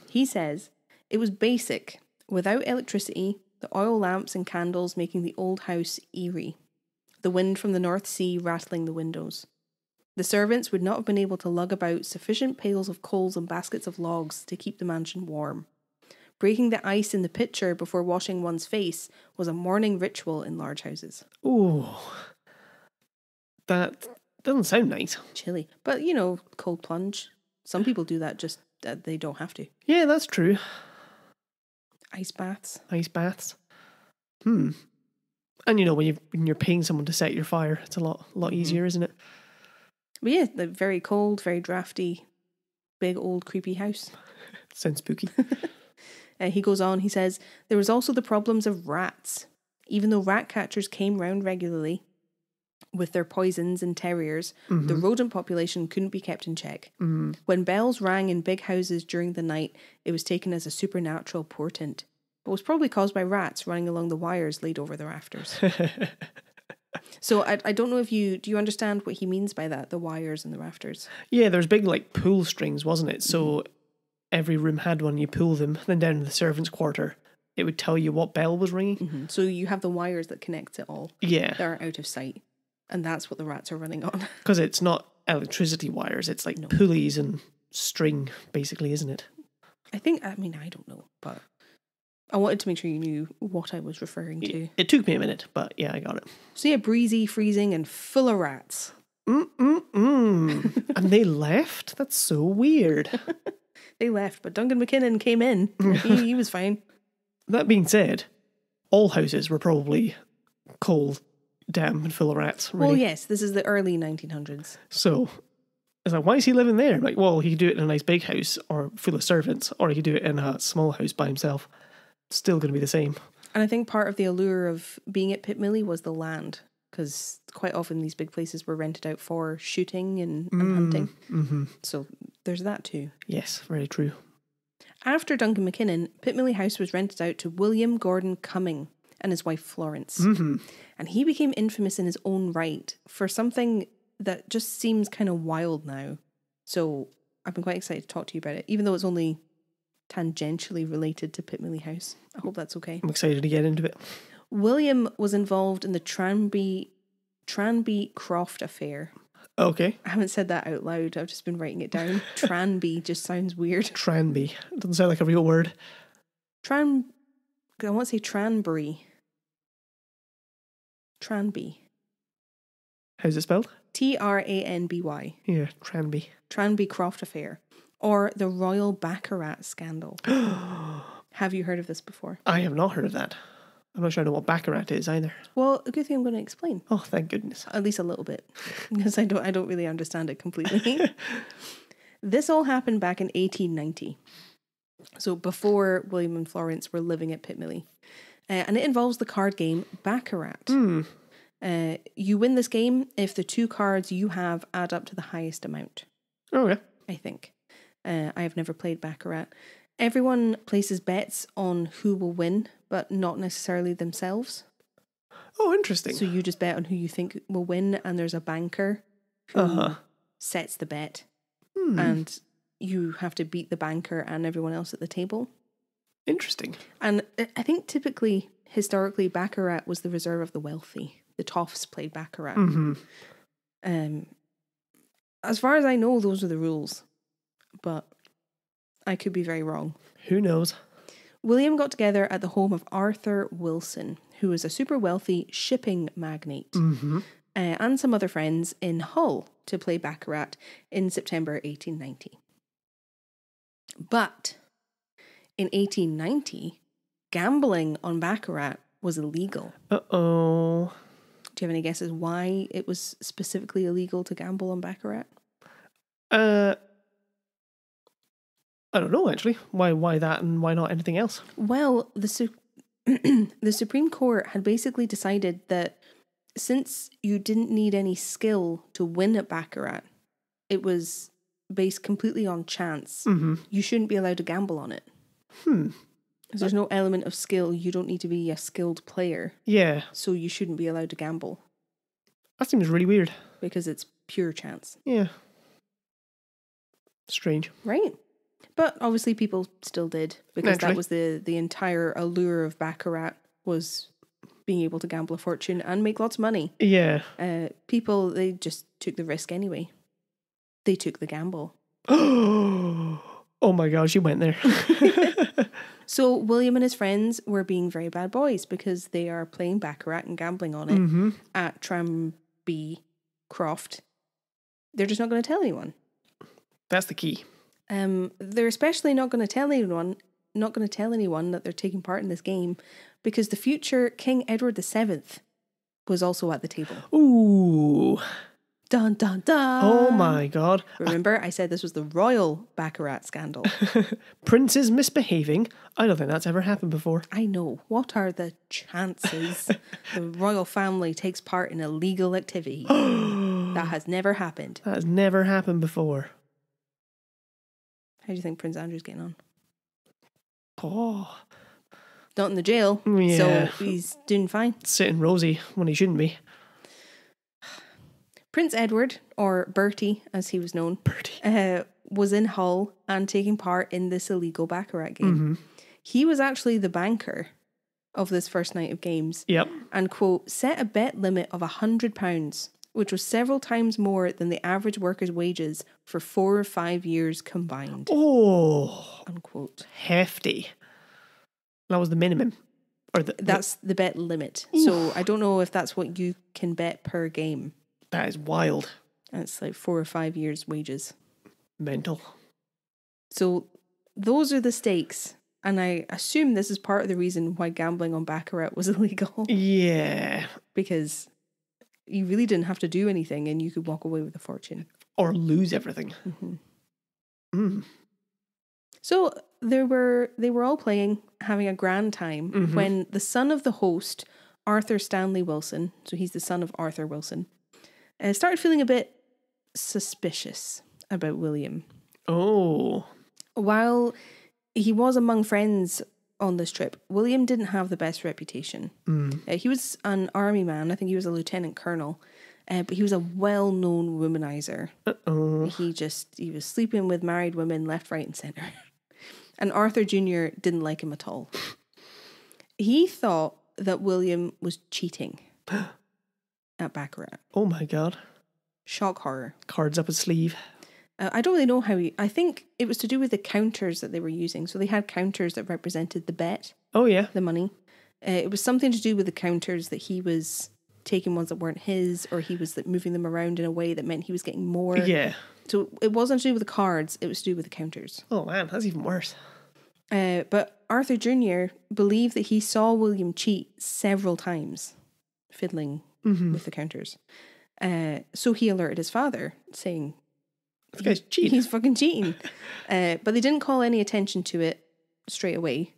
He says, it was basic, without electricity, the oil lamps and candles making the old house eerie, the wind from the North Sea rattling the windows. The servants would not have been able to lug about sufficient pails of coals and baskets of logs to keep the mansion warm. Breaking the ice in the pitcher before washing one's face was a morning ritual in large houses. Ooh. That doesn't sound nice. Chilly. But, cold plunge. Some people do that just that they don't have to. Yeah, that's true. Ice baths. And when you're paying someone to set your fire, it's a lot easier, isn't it? But yeah, like very cold, very drafty, big old creepy house. Sounds spooky. He goes on, he says, there was also the problems of rats. Even though rat catchers came round regularly with their poisons and terriers, the rodent population couldn't be kept in check. When bells rang in big houses during the night, it was taken as a supernatural portent, but was probably caused by rats running along the wires laid over the rafters. So I don't know if do you understand what he means by that, the wires and the rafters? Yeah, there's big pull strings, wasn't it? So every room had one, you pull them, then down in the servants' quarter, it would tell you what bell was ringing. So you have the wires that connect it all. Yeah. That are out of sight. And that's what the rats are running on. Because it's not electricity wires, it's pulleys and string, basically, isn't it? I don't know, but I wanted to make sure you knew what I was referring to. It took me a minute, but yeah, I got it. So yeah, breezy, freezing, and full of rats. And they left? That's so weird. They left, but Duncan McKinnon came in. He was fine. That being said, all houses were probably cold, damp, and full of rats. Really. Well, yes, this is the early 1900s. So, it's like, why is he living there? Like, well, he could do it in a nice big house or full of servants, or he could do it in a small house by himself. It's still going to be the same. And I think part of the allure of being at Pitmilly was the land, because quite often these big places were rented out for shooting and hunting. So there's that too. Yes, very true. After Duncan McKinnon, Pitmilly House was rented out to William Gordon Cumming and his wife Florence. And he became infamous in his own right for something that just seems kind of wild now. So I've been quite excited to talk to you about it, even though it's only tangentially related to Pitmilly House. I hope that's okay. I'm excited to get into it. William was involved in the Tranby Croft affair. Okay. I haven't said that out loud. I've just been writing it down. Tranby just sounds weird. Tranby. Doesn't sound like a real word. I want to say Tranbury. Tranby. How's it spelled? Tranby. Yeah, Tranby. Tranby Croft affair. Or the Royal Baccarat scandal. Have you heard of this before? I have not heard of that. I'm not sure I know what Baccarat is either. Well, a good thing I'm going to explain. Oh, thank goodness. At least a little bit. Because I don't really understand it completely. This all happened back in 1890. So before William and Florence were living at Pitmilly. And it involves the card game Baccarat. You win this game if the two cards you have add up to the highest amount. Oh, yeah. I think. I have never played Baccarat. Everyone places bets on who will win, but not necessarily themselves. Oh, interesting. So you just bet on who you think will win, and there's a banker who sets the bet. And you have to beat the banker and everyone else at the table. Interesting. And I think typically, historically, Baccarat was the reserve of the wealthy. The toffs played Baccarat. As far as I know, those are the rules. But I could be very wrong. Who knows? William got together at the home of Arthur Wilson, who was a super wealthy shipping magnate, and some other friends in Hull to play baccarat in September 1890. But in 1890, gambling on baccarat was illegal. Uh-oh. Do you have any guesses why it was specifically illegal to gamble on baccarat? I don't know, actually. Why that and why not anything else? Well, the Supreme Court had basically decided that since you didn't need any skill to win at baccarat, it was based completely on chance. You shouldn't be allowed to gamble on it. Because there's no element of skill. You don't need to be a skilled player. Yeah. So you shouldn't be allowed to gamble. That seems really weird. Because it's pure chance. Yeah. Strange. Right. But obviously people still did. Because that was the entire allure of baccarat, was being able to gamble a fortune and make lots of money. Yeah. People, they just took the risk anyway. They took the gamble. Oh my gosh, you went there. So William and his friends were being very bad boys because they are playing baccarat and gambling on it at Tranby Croft. They're just not going to tell anyone. That's the key. They're especially not going to tell anyone that they're taking part in this game because the future King Edward VII was also at the table. Ooh. Dun, dun, dun. Oh my God. Remember, I said this was the royal baccarat scandal. Princes misbehaving? I don't think that's ever happened before. I know. What are the chances the royal family takes part in illegal activity? That has never happened. That has never happened before. How do you think Prince Andrew's getting on? Oh. Not in the jail, Yeah. so he's doing fine. Sitting rosy when he shouldn't be. Prince Edward, or Bertie as he was known, was in Hull and taking part in this illegal baccarat game. He was actually the banker of this first night of games. Yep. And, quote, set a bet limit of £100, which was several times more than the average worker's wages for 4 or 5 years combined. Oh. Unquote. Hefty. That was the minimum. That's the bet limit. Oof. So I don't know if that's what you can bet per game. That is wild. It's like 4 or 5 years' wages. Mental. So those are the stakes. And I assume this is part of the reason why gambling on baccarat was illegal. Yeah. Because you really didn't have to do anything and you could walk away with a fortune. Or lose everything. So they were all playing, having a grand time, when the son of the host, Arthur Stanley Wilson, so he's the son of Arthur Wilson, started feeling a bit suspicious about William. Oh. While he was among friends on this trip, William didn't have the best reputation. He was an army man. I think he was a lieutenant colonel, but he was a well-known womanizer. He was sleeping with married women left, right, and centre. And Arthur Jr. didn't like him at all. He thought that William was cheating at baccarat. Oh my God. Shock horror. Cards up his sleeve. I don't really know how I think it was to do with the counters that they were using. So they had counters that represented the bet. Oh yeah. The money. It was something to do with the counters, that he was taking ones that weren't his, or he was like moving them around in a way that meant he was getting more. Yeah. So it wasn't to do with the cards, it was to do with the counters. Oh man, that's even worse. But Arthur Jr. believed that he saw William cheat several times, fiddling with the counters. So he alerted his father, saying, "This guy's cheating. He's fucking cheating." But they didn't call any attention to it straight away,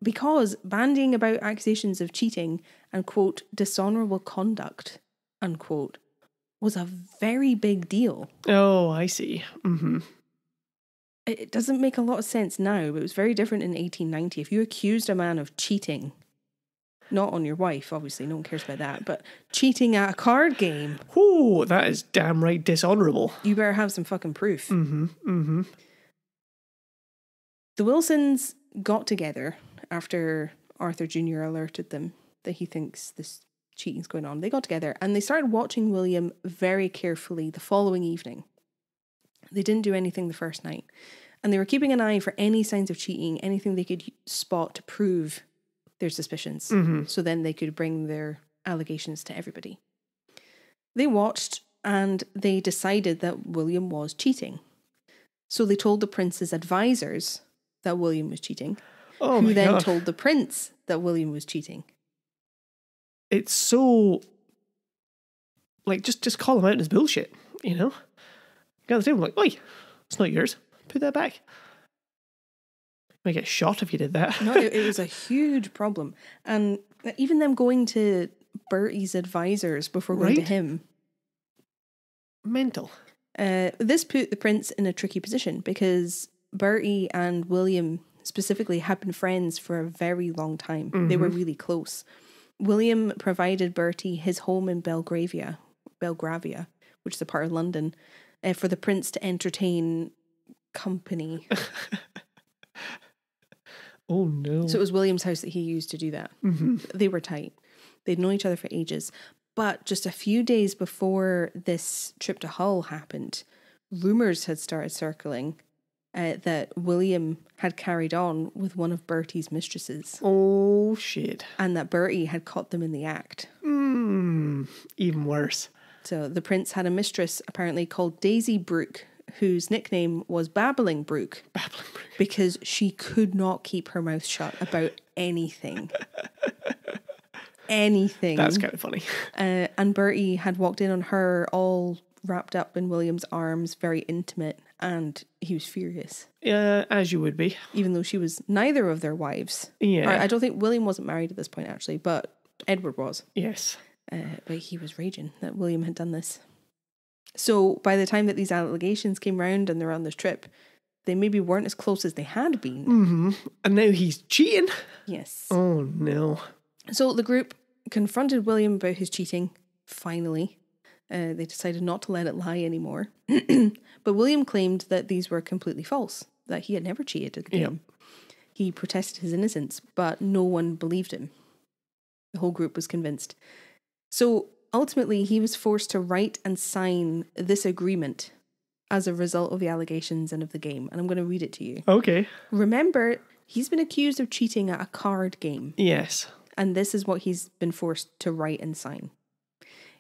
because bandying about accusations of cheating and, quote, dishonourable conduct, unquote, was a very big deal. Oh, I see. It doesn't make a lot of sense now, but it was very different in 1890. If you accused a man of cheating, not on your wife, obviously, no one cares about that, but cheating at a card game. Oh, that is damn right dishonourable. You better have some fucking proof. The Wilsons got together after Arthur Jr. alerted them that he thinks this cheating's going on. They got together and they started watching William very carefully the following evening. They didn't do anything the first night. And they were keeping an eye for any signs of cheating, anything they could spot to prove their suspicions. So then they could bring their allegations to everybody. They watched and they decided that William was cheating. So they told the prince's advisors that William was cheating, who then told the prince that William was cheating. It's so, like, just call him out as bullshit, you know? Got the table, like, oi, it's not yours. Put that back. You might get shot if you did that. No, it was a huge problem. And even them going to Bertie's advisors before going to him. Mental. This put the prince in a tricky position because Bertie and William specifically had been friends for a very long time. They were really close. William provided Bertie his home in Belgravia, which is a part of London, for the prince to entertain company. Oh no. So it was William's house that he used to do that. They were tight. They'd known each other for ages. But just a few days before this trip to Hull happened, rumours had started circling that William had carried on with one of Bertie's mistresses. Oh, shit. And that Bertie had caught them in the act. Even worse. So the prince had a mistress apparently called Daisy Brooke, whose nickname was Babbling Brooke. Babbling Brooke. Because she could not keep her mouth shut about anything. Anything. That's kind of funny. And Bertie had walked in on her all wrapped up in William's arms, very intimate, and he was furious. As you would be. Even though she was neither of their wives. Yeah. I don't think William wasn't married at this point, actually, but Edward was. Yes. But he was raging that William had done this. So by the time that these allegations came round and they're on this trip, they maybe weren't as close as they had been. And now he's cheating? Yes. Oh, no. So the group confronted William about his cheating, finally. They decided not to let it lie anymore. But William claimed that these were completely false, that he had never cheated at the game. He protested his innocence, but no one believed him. The whole group was convinced. So ultimately, he was forced to write and sign this agreement as a result of the allegations and of the game. And I'm going to read it to you. Okay. Remember, he's been accused of cheating at a card game. Yes. And this is what he's been forced to write and sign.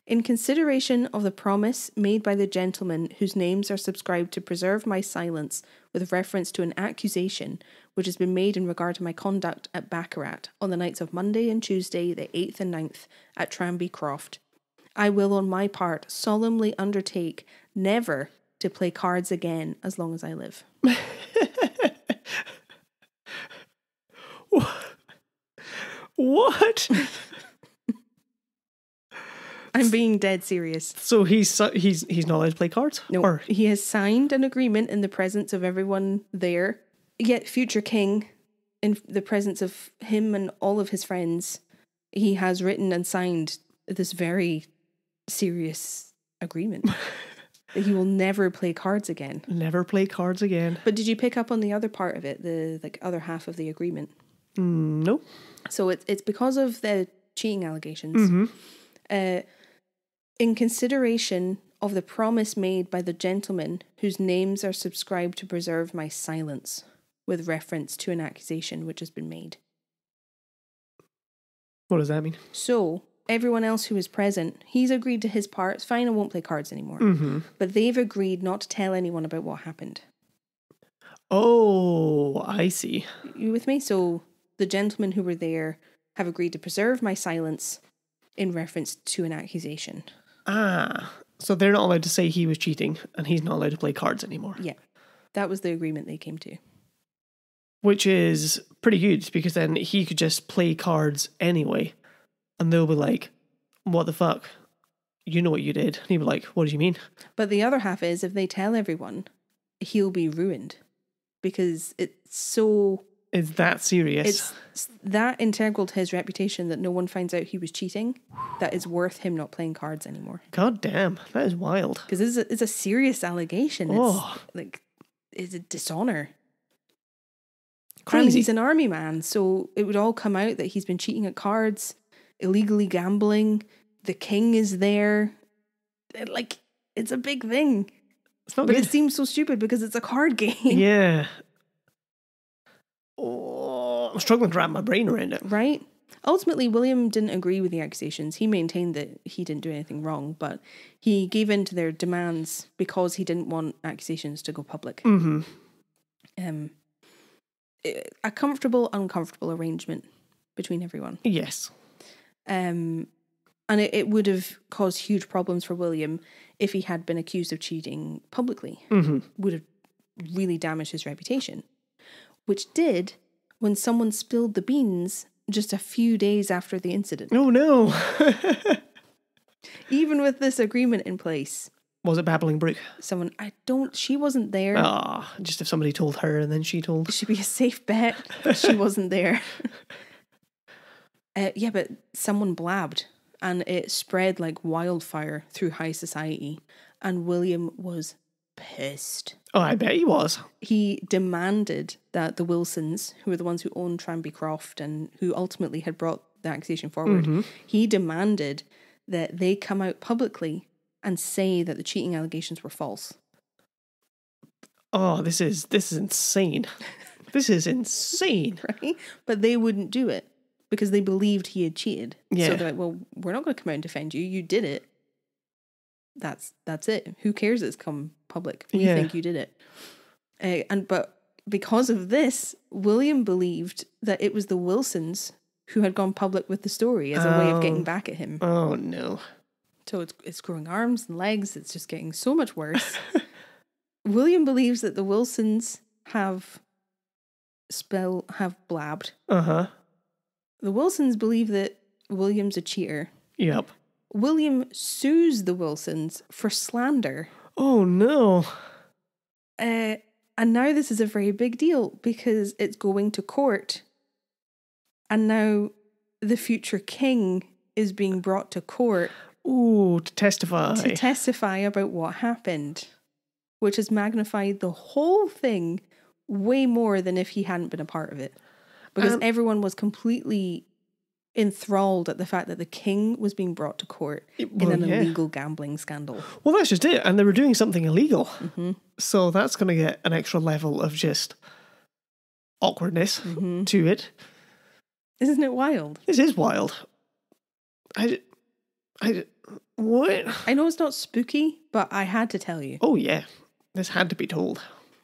In consideration of the promise made by the gentlemen whose names are subscribed to preserve my silence with reference to an accusation which has been made in regard to my conduct at Baccarat on the nights of Monday and Tuesday, the 8th and 9th, at Tranby Croft, I will on my part solemnly undertake never to play cards again as long as I live. What? I'm being dead serious. So he's not allowed to play cards? No, Or? he has signed an agreement in the presence of everyone there. Yet future king, in the presence of him and all of his friends, he has written and signed this very serious agreement that he will never play cards again. Never play cards again. But did you pick up on the other part of it, the other half of the agreement? No. So it's because of the cheating allegations. In consideration of the promise made by the gentlemen whose names are subscribed to preserve my silence with reference to an accusation which has been made. What does that mean? So everyone else who is present, he's agreed to his part. It's fine, I won't play cards anymore. But they've agreed not to tell anyone about what happened. Oh, I see. You with me? So the gentlemen who were there have agreed to preserve my silence in reference to an accusation. Ah, so they're not allowed to say he was cheating and he's not allowed to play cards anymore. Yeah, that was the agreement they came to. Which is pretty good because then he could just play cards anyway and they'll be like, what the fuck? You know what you did. And he'll be like, what do you mean? But the other half is if they tell everyone, he'll be ruined because it's so... It's that serious. It's that integral to his reputation that no one finds out he was cheating that is worth him not playing cards anymore. God damn, that is wild. Because it's a serious allegation. Oh. It's a dishonour. Crazy. And he's an army man, so it would all come out that he's been cheating at cards. illegally gambling. The king is there. It's a big thing. It's not But good. it seems so stupid because it's a card game. Yeah. Oh, I'm struggling to wrap my brain around it. Right? Ultimately, William didn't agree with the accusations. He maintained that he didn't do anything wrong, but he gave in to their demands because he didn't want accusations to go public. Mm-hmm. A comfortable, uncomfortable arrangement between everyone. Yes. And it would have caused huge problems for William if he had been accused of cheating publicly. Mm-hmm. Would have really damaged his reputation. Which did when someone spilled the beans just a few days after the incident. Oh no. Even with this agreement in place. Was it Babbling Brook? She wasn't there. Ah, just if somebody told her and then she told. It should be a safe bet. She wasn't there. Yeah, but someone blabbed and it spread like wildfire through high society. And William was pissed. Oh, I bet he was. He demanded that the Wilsons, who were the ones who owned Tranby Croft and who ultimately had brought the accusation forward, he demanded that they come out publicly and say that the cheating allegations were false. Oh, this is insane. This is insane. Right? But they wouldn't do it because they believed he had cheated. Yeah. So they're like, well, we're not going to come out and defend you. You did it. That's it. Who cares it's come public? We think you did it. But because of this, William believed that it was the Wilsons who had gone public with the story as a way of getting back at him. Oh no. So it's growing arms and legs. It's just getting so much worse. William believes that the Wilsons have blabbed. Uh-huh. The Wilsons believe that William's a cheater. Yep. William sues the Wilsons for slander. Oh no. And now this is a very big deal because it's going to court. And now the future king is being brought to court. Ooh, to testify. To testify about what happened. Which has magnified the whole thing way more than if he hadn't been a part of it. Because everyone was completely enthralled at the fact that the king was being brought to court in an illegal gambling scandal. Well, that's just it. And they were doing something illegal. Mm-hmm. So that's going to get an extra level of just awkwardness to it. Isn't it wild? This is wild. What? I know it's not spooky, but I had to tell you. Oh, yeah. This had to be told.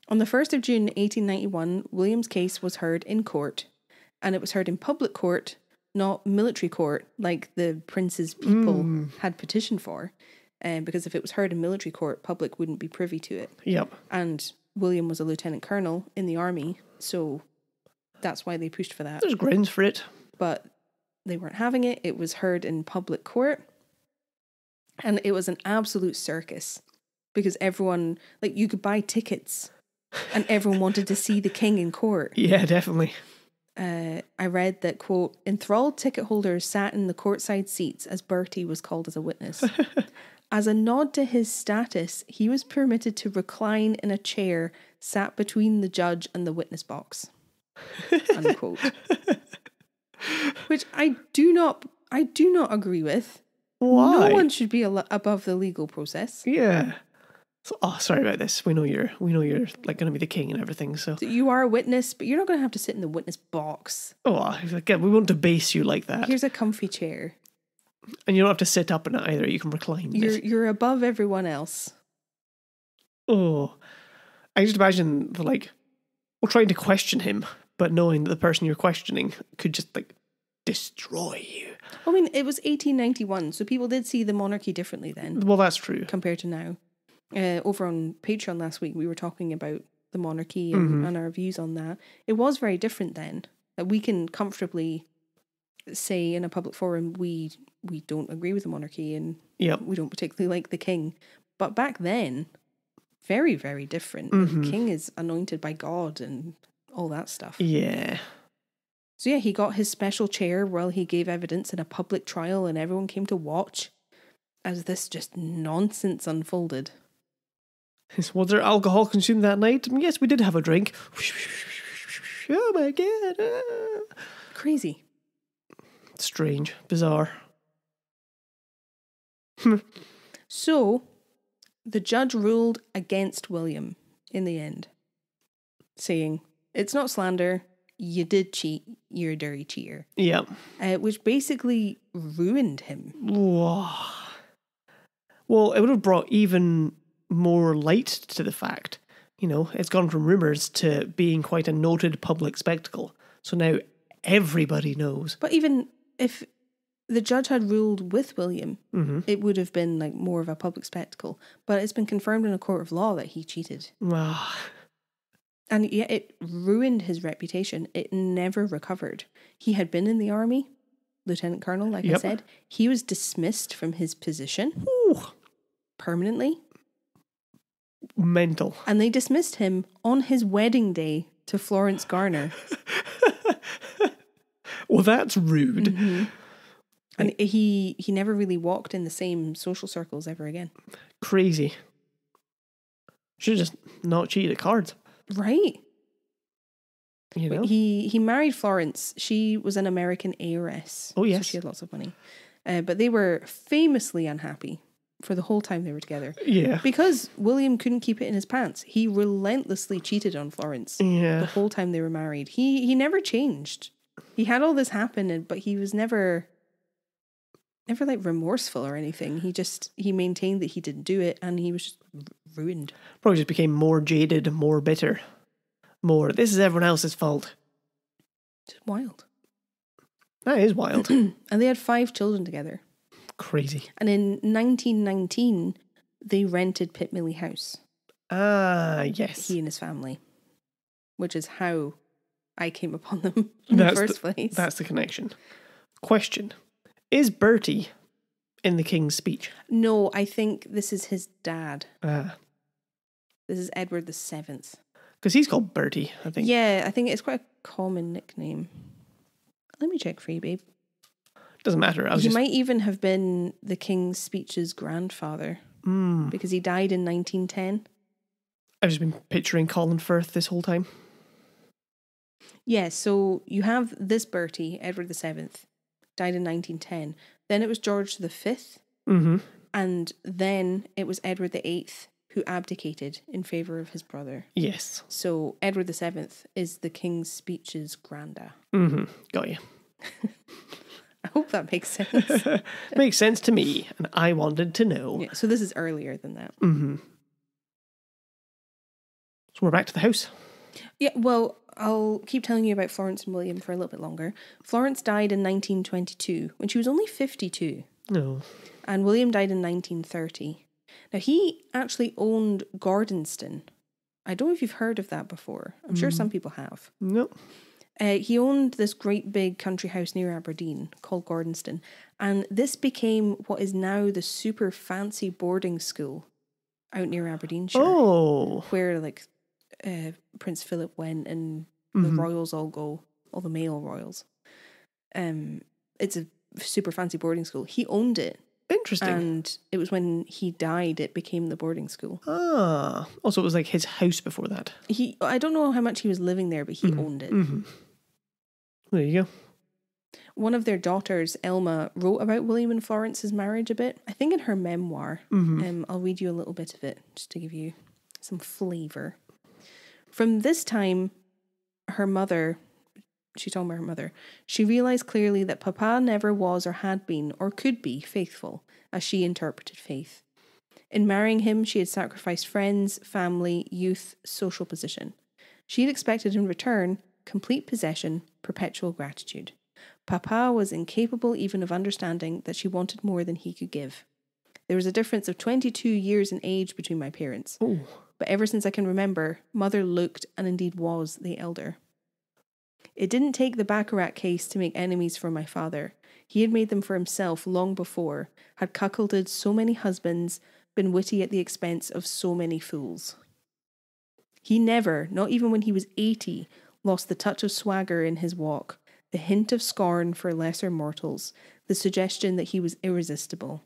On the 1st of June 1891, William's case was heard in court. And it was heard in public court, not military court, like the prince's people had petitioned for. Because if it was heard in military court, public wouldn't be privy to it. Yep. And William was a lieutenant colonel in the army, so that's why they pushed for that. There's grounds for it. But they weren't having it. It was heard in public court. And it was an absolute circus. Because everyone, you could buy tickets. And everyone wanted to see the king in court. Yeah, definitely. I read that, quote, enthralled ticket holders sat in the courtside seats as Bertie was called as a witness. As a nod to his status, he was permitted to recline in a chair sat between the judge and the witness box. Unquote. Which I do not agree with. Why? No one should be above the legal process. Yeah. So, sorry about this. We know you're going to be the king and everything. So you are a witness, but you're not going to have to sit in the witness box. Oh, again, we won't debase you like that. Here's a comfy chair, and you don't have to sit up in it either. You can recline. You're above everyone else. Oh, I just imagine trying to question him, but knowing that the person you're questioning could just destroy you. I mean, it was 1891, so people did see the monarchy differently then. Well, that's true compared to now. Over on Patreon last week, we were talking about the monarchy and our views on that. It was very different then. We can comfortably say in a public forum we don't agree with the monarchy and we don't particularly like the king. But back then, very, very different. The king is anointed by God and all that stuff. Yeah. So yeah, he got his special chair while he gave evidence in a public trial and everyone came to watch as this just nonsense unfolded. Was there alcohol consumed that night? Yes, we did have a drink. Oh my God. Crazy. Strange. Bizarre. So, the judge ruled against William in the end, saying, it's not slander, you did cheat, you're a dirty cheater. Yeah. Which basically ruined him. Whoa. Well, it would have brought even more light to the fact. You know, it's gone from rumours to being quite a noted public spectacle. So now everybody knows. But even if the judge had ruled with William, it would have been like more of a public spectacle. But it's been confirmed in a court of law that he cheated. Ah. And yet it ruined his reputation. It never recovered. He had been in the army, lieutenant colonel, like I said. He was dismissed from his position permanently. Mental. And they dismissed him on his wedding day to Florence Garner. Well, that's rude. Mm-hmm. And he never really walked in the same social circles ever again. Crazy. Should have just not cheated at cards. Right. You know? He married Florence. She was an American heiress. Oh, yes. So she had lots of money. But they were famously unhappy for the whole time they were together. Yeah. Because William couldn't keep it in his pants. He relentlessly cheated on Florence the whole time they were married. He never changed. He had all this happen, but he was never like remorseful or anything. He maintained that he didn't do it, and he was just ruined. Probably just became more jaded, more bitter. More, this is everyone else's fault. Just wild. That is wild. And they had 5 children together. Crazy. And in 1919, they rented Pitmilly House. Ah, yes. He and his family. Which is how I came upon them in the first place. That's the connection. Question. Is Bertie in the King's Speech? No, I think this is his dad. Ah. This is Edward VII. Because he's called Bertie, I think. Yeah, I think it's quite a common nickname. Let me check for you, babe. Doesn't matter. He might even have been the King's Speech's grandfather. Because he died in 1910. I've just been picturing Colin Firth this whole time. Yeah, so you have this Bertie, Edward VII, died in 1910. Then it was George V. Mm-hmm. And then it was Edward VIII who abdicated in favour of his brother. Yes. So Edward VII is the King's Speech's granda. Mm-hmm. Got you. I hope that makes sense. Makes sense to me, and I wanted to know. Yeah, so this is earlier than that. Mm-hmm. So we're back to the house. Yeah, well, I'll keep telling you about Florence and William for a little bit longer. Florence died in 1922 when she was only 52. No. And William died in 1930. Now, he actually owned Gordonston. I don't know if you've heard of that before. I'm sure some people have. No. He owned this great big country house near Aberdeen called Gordonston. And this became what is now the super fancy boarding school out near Aberdeenshire. Oh. Where, like, Prince Philip went and the royals all go, all the male royals. It's a super fancy boarding school. He owned it. Interesting. And it was when he died, it became the boarding school. Ah. Also, it was like his house before that. I don't know how much he was living there, but he owned it. Mm-hmm. There you go. One of their daughters, Elma, wrote about William and Florence's marriage a bit. I think in her memoir. I'll read you a little bit of it just to give you some flavour. From this time, her mother, she's talking about her mother, she realised clearly that Papa never was or had been or could be faithful, as she interpreted faith. In marrying him, she had sacrificed friends, family, youth, social position. She had expected in return complete possession, perpetual gratitude. Papa was incapable even of understanding that she wanted more than he could give. There was a difference of 22 years in age between my parents. Oh. But ever since I can remember, Mother looked and indeed was the elder. It didn't take the Baccarat case to make enemies for my father. He had made them for himself long before, had cuckolded so many husbands, been witty at the expense of so many fools. He never, not even when he was 80, lost the touch of swagger in his walk, the hint of scorn for lesser mortals, the suggestion that he was irresistible.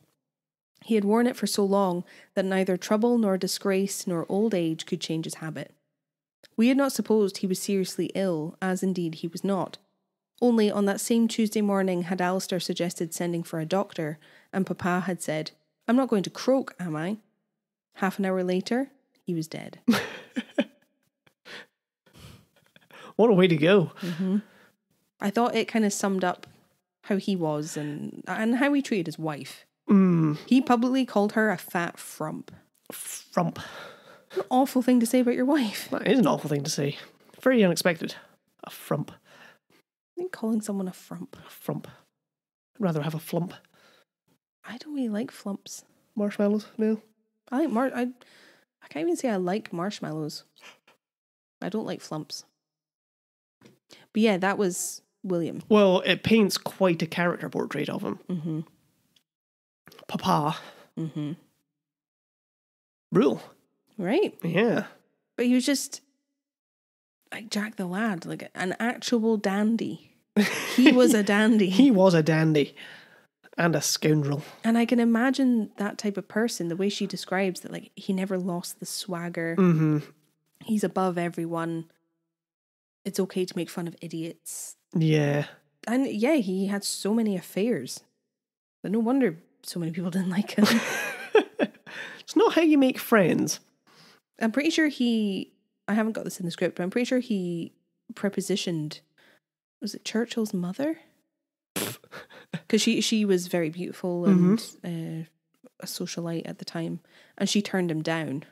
He had worn it for so long that neither trouble nor disgrace nor old age could change his habit. We had not supposed he was seriously ill, as indeed he was not. Only on that same Tuesday morning had Alistair suggested sending for a doctor, and Papa had said, "I'm not going to croak, am I?" Half an hour later, he was dead. What a way to go. Mm-hmm. I thought it kind of summed up how he was and how he treated his wife. He publicly called her a fat frump. Frump. An awful thing to say about your wife. That is an awful thing to say. Very unexpected. A frump. I think calling someone a frump. A frump. I'd rather have a flump. I don't really like flumps. Marshmallows? No. I can't even say I like marshmallows. I don't like flumps. But yeah, that was William. Well, it paints quite a character portrait of him. Mm-hmm. Papa. Mm-hmm. Real. Right? Yeah. But he was just like Jack the Lad, like an actual dandy. He was a dandy. He was a dandy. And a scoundrel. And I can imagine that type of person, the way she describes that, like, he never lost the swagger. Mm-hmm. He's above everyone. It's okay to make fun of idiots. Yeah. And yeah, he had so many affairs. But no wonder so many people didn't like him. It's not how you make friends. I'm pretty sure I haven't got this in the script, but I'm pretty sure he prepositioned, was it Churchill's mother? Because she was very beautiful and a socialite at the time, and she turned him down.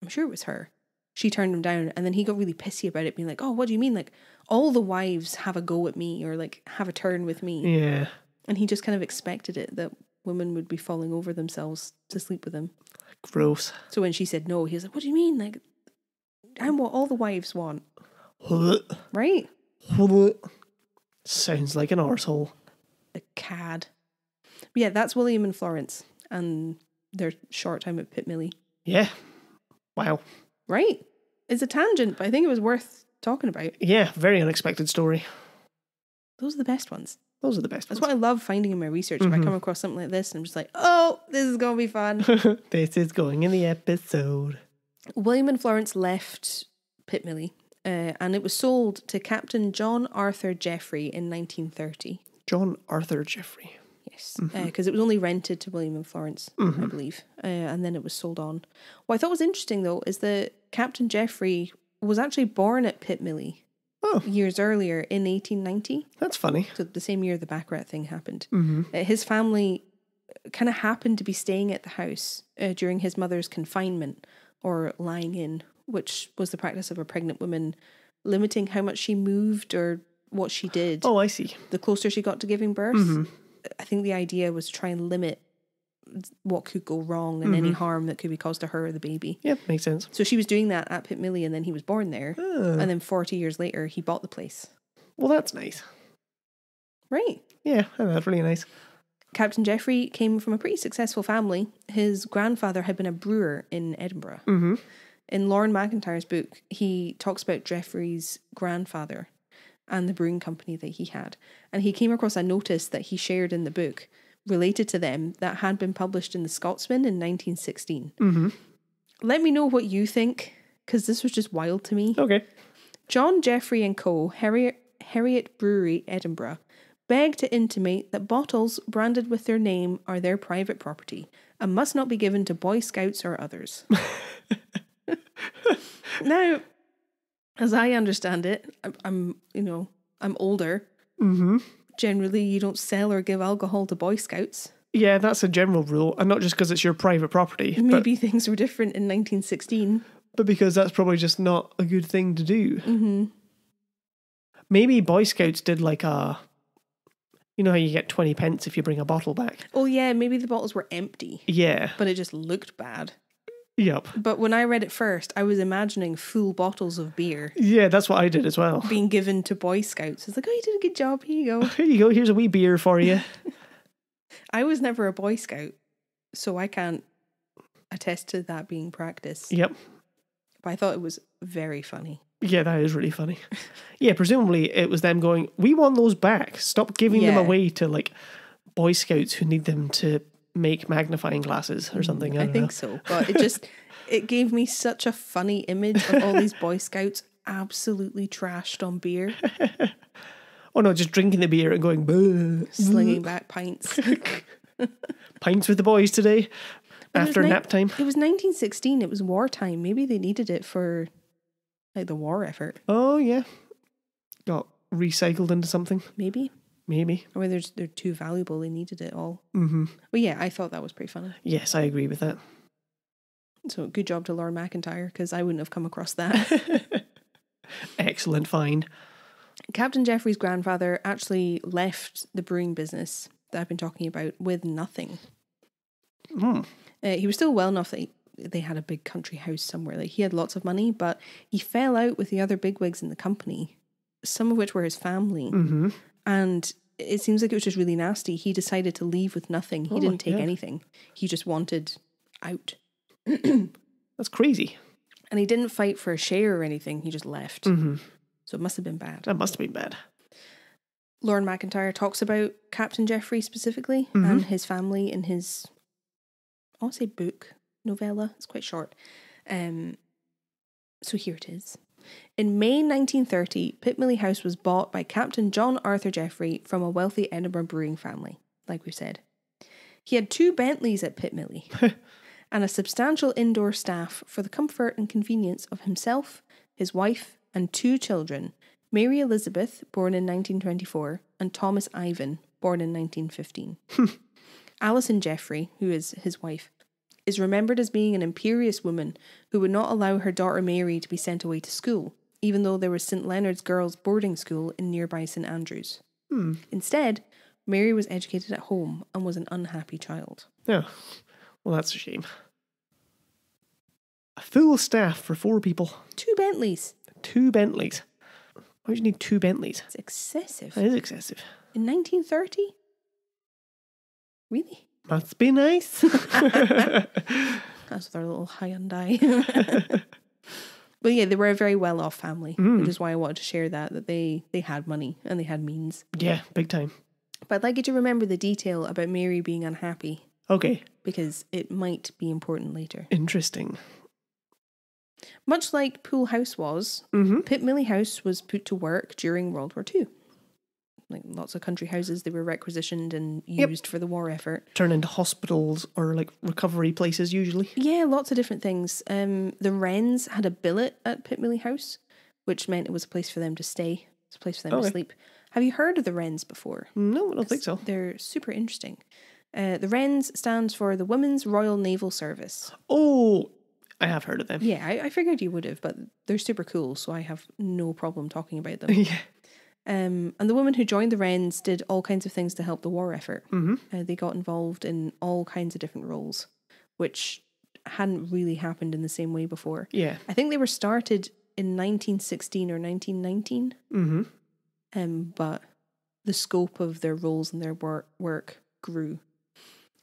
I'm sure it was her. She turned him down, and then he got really pissy about it, being like, "Oh, what do you mean? Like, all the wives have a go at me, or like have a turn with me." Yeah. And he just kind of expected it, that women would be falling over themselves to sleep with him. Gross. So when she said no, he was like, "What do you mean? Like, I'm what all the wives want." Right? Sounds like an arsehole. A cad. But yeah, that's William and Florence and their short time at Pitmilly. Yeah. Wow. Right? It's a tangent, but I think it was worth talking about. Yeah, very unexpected story. Those are the best ones. Those are the best That's ones. what I love finding in my research. If I come across something like this and I'm just like, oh, this is going to be fun. This is going in the episode. William and Florence left Pitmilly and it was sold to Captain John Arthur Jeffrey in 1930. John Arthur Jeffrey. Yes, because it was only rented to William and Florence, I believe, and then it was sold on. What I thought was interesting, though, is that Captain Jeffrey was actually born at Pitmilly years earlier in 1890. That's funny. So the same year the Baccarat thing happened. His family kind of happened to be staying at the house during his mother's confinement, or lying in, which was the practice of a pregnant woman limiting how much she moved or what she did. Oh, I see. The closer she got to giving birth. I think the idea was to try and limit what could go wrong and any harm that could be caused to her or the baby. Yep, makes sense. So she was doing that at Pitmilly, and then he was born there. And then 40 years later, he bought the place. Well, that's nice. Right. Yeah, that's really nice. Captain Jeffrey came from a pretty successful family. His grandfather had been a brewer in Edinburgh. In Lauren McIntyre's book, he talks about Jeffrey's grandfather and the brewing company that he had. And he came across a notice that he shared in the book related to them that had been published in The Scotsman in 1916. Let me know what you think, because this was just wild to me. Okay. John Jeffrey and Co., Harriet Brewery, Edinburgh, beg to intimate that bottles branded with their name are their private property and must not be given to Boy Scouts or others. Now, as I understand it, I'm older. Generally, you don't sell or give alcohol to Boy Scouts. Yeah, that's a general rule, and not just because it's your private property. Maybe things were different in 1916. But because that's probably just not a good thing to do. Maybe Boy Scouts did like a... You know how you get 20 pence if you bring a bottle back? Oh yeah, maybe the bottles were empty. Yeah. But it just looked bad. Yep. But when I read it first, I was imagining full bottles of beer. Yeah, that's what I did as well. Being given to Boy Scouts. It's like, oh, you did a good job. Here you go. Here you go. Here's a wee beer for you. I was never a Boy Scout, so I can't attest to that being practiced. Yep. But I thought it was very funny. Yeah, that is really funny. Yeah, presumably it was them going, we want those back. Stop giving them away to like Boy Scouts who need them to make magnifying glasses or something. I think so. But it gave me such a funny image of all these Boy Scouts absolutely trashed on beer. Oh Oh no, just drinking the beer and going, "Bleh." Slinging back pints. Pints with the boys today after nap time. It was 1916. It was wartime. Maybe they needed it for like the war effort. Oh yeah, got recycled into something. Maybe. Maybe. Or they're too valuable. They needed it all. Mm-hmm. But yeah, I thought that was pretty funny. Yes, I agree with that. So good job to Lauren McIntyre, because I wouldn't have come across that. Excellent find. Captain Jeffrey's grandfather actually left the brewing business that I've been talking about with nothing. He was still well enough that they had a big country house somewhere. Like, he had lots of money, but he fell out with the other bigwigs in the company, some of which were his family. Mm-hmm. And it seems like it was just really nasty. He decided to leave with nothing. He didn't take anything. He just wanted out. That's crazy. And he didn't fight for a share or anything. He just left. Mm-hmm. So it must have been bad. That must have been bad. Lauren McIntyre talks about Captain Jeffrey specifically and his family in his, I want to say book, novella. It's quite short. So here it is. In May 1930, Pitmilly House was bought by Captain John Arthur Jeffrey from a wealthy Edinburgh brewing family, like we said. He had 2 Bentleys at Pitmilly and a substantial indoor staff for the comfort and convenience of himself, his wife, and 2 children, Mary Elizabeth, born in 1924, and Thomas Ivan, born in 1915. Alison Jeffrey, who is his wife, is remembered as being an imperious woman who would not allow her daughter Mary to be sent away to school, even though there was St. Leonard's Girls' Boarding School in nearby St. Andrews. Instead, Mary was educated at home and was an unhappy child. Oh, well, that's a shame. A full staff for 4 people. 2 Bentleys. 2 Bentleys. Why would you need 2 Bentleys? It's excessive. That is excessive. In 1930? Really? Must be nice. That's with our little Hyundai. But yeah, they were a very well-off family, which is why I wanted to share that they had money and they had means. Yeah, big time. But I'd like you to remember the detail about Mary being unhappy. Okay. Because it might be important later. Interesting. Much like Pool House was, Pitmilly House was put to work during World War II. Like lots of country houses, they were requisitioned and used for the war effort. Turn into hospitals or like recovery places usually. Yeah, lots of different things. The Wrens had a billet at Pitmilly House, which meant it was a place for them to stay. It's a place for them to sleep. Have you heard of the Wrens before? No, I don't think so. They're super interesting. The Wrens stands for the Women's Royal Naval Service. Oh, I have heard of them. Yeah, I figured you would have, but they're super cool, so I have no problem talking about them. Yeah. And the women who joined the Wrens did all kinds of things to help the war effort. They got involved in all kinds of different roles, which hadn't really happened in the same way before. Yeah. I think they were started in 1916 or 1919. But the scope of their roles and their work grew.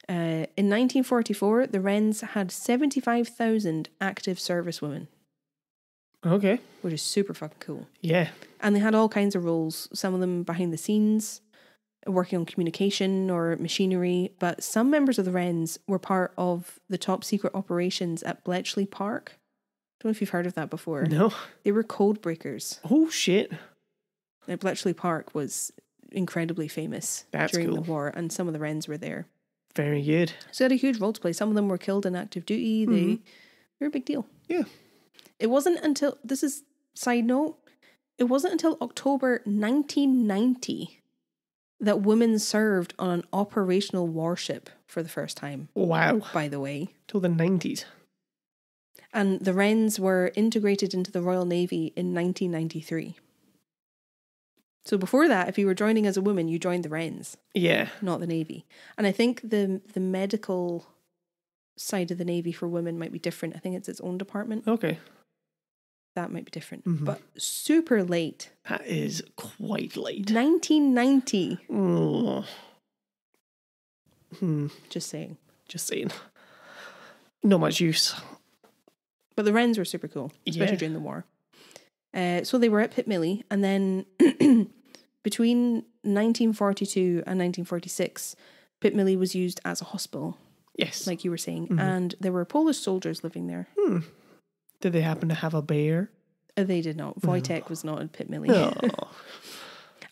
In 1944, the Wrens had 75,000 active servicewomen. Okay. Which is super fucking cool. Yeah. And they had all kinds of roles, some of them behind the scenes, working on communication or machinery, but some members of the Wrens were part of the top secret operations at Bletchley Park. Don't know if you've heard of that before. No. They were code breakers. Oh, shit. Bletchley Park was incredibly famous during the war, and some of the Wrens were there. Very good. So they had a huge role to play. Some of them were killed in active duty. They were a big deal. Yeah. It wasn't until, this is side note, it wasn't until October 1990 that women served on an operational warship for the first time. Wow. By the way. Till the 90s. And the Wrens were integrated into the Royal Navy in 1993. So before that, if you were joining as a woman, you joined the Wrens. Yeah. Not the Navy. And I think the medical side of the Navy for women might be different. I think it's its own department. Okay. That might be different. But super late. That is quite late. 1990. Oh. Just saying. Just saying. Not much use. But the Wrens were super cool, especially during the war. So they were at Pitmilly, and then between 1942 and 1946, Pitmilly was used as a hospital. Yes. Like you were saying. And there were Polish soldiers living there. Did they happen to have a bear? They did not. Wojtek was not at Pitmilly. Oh.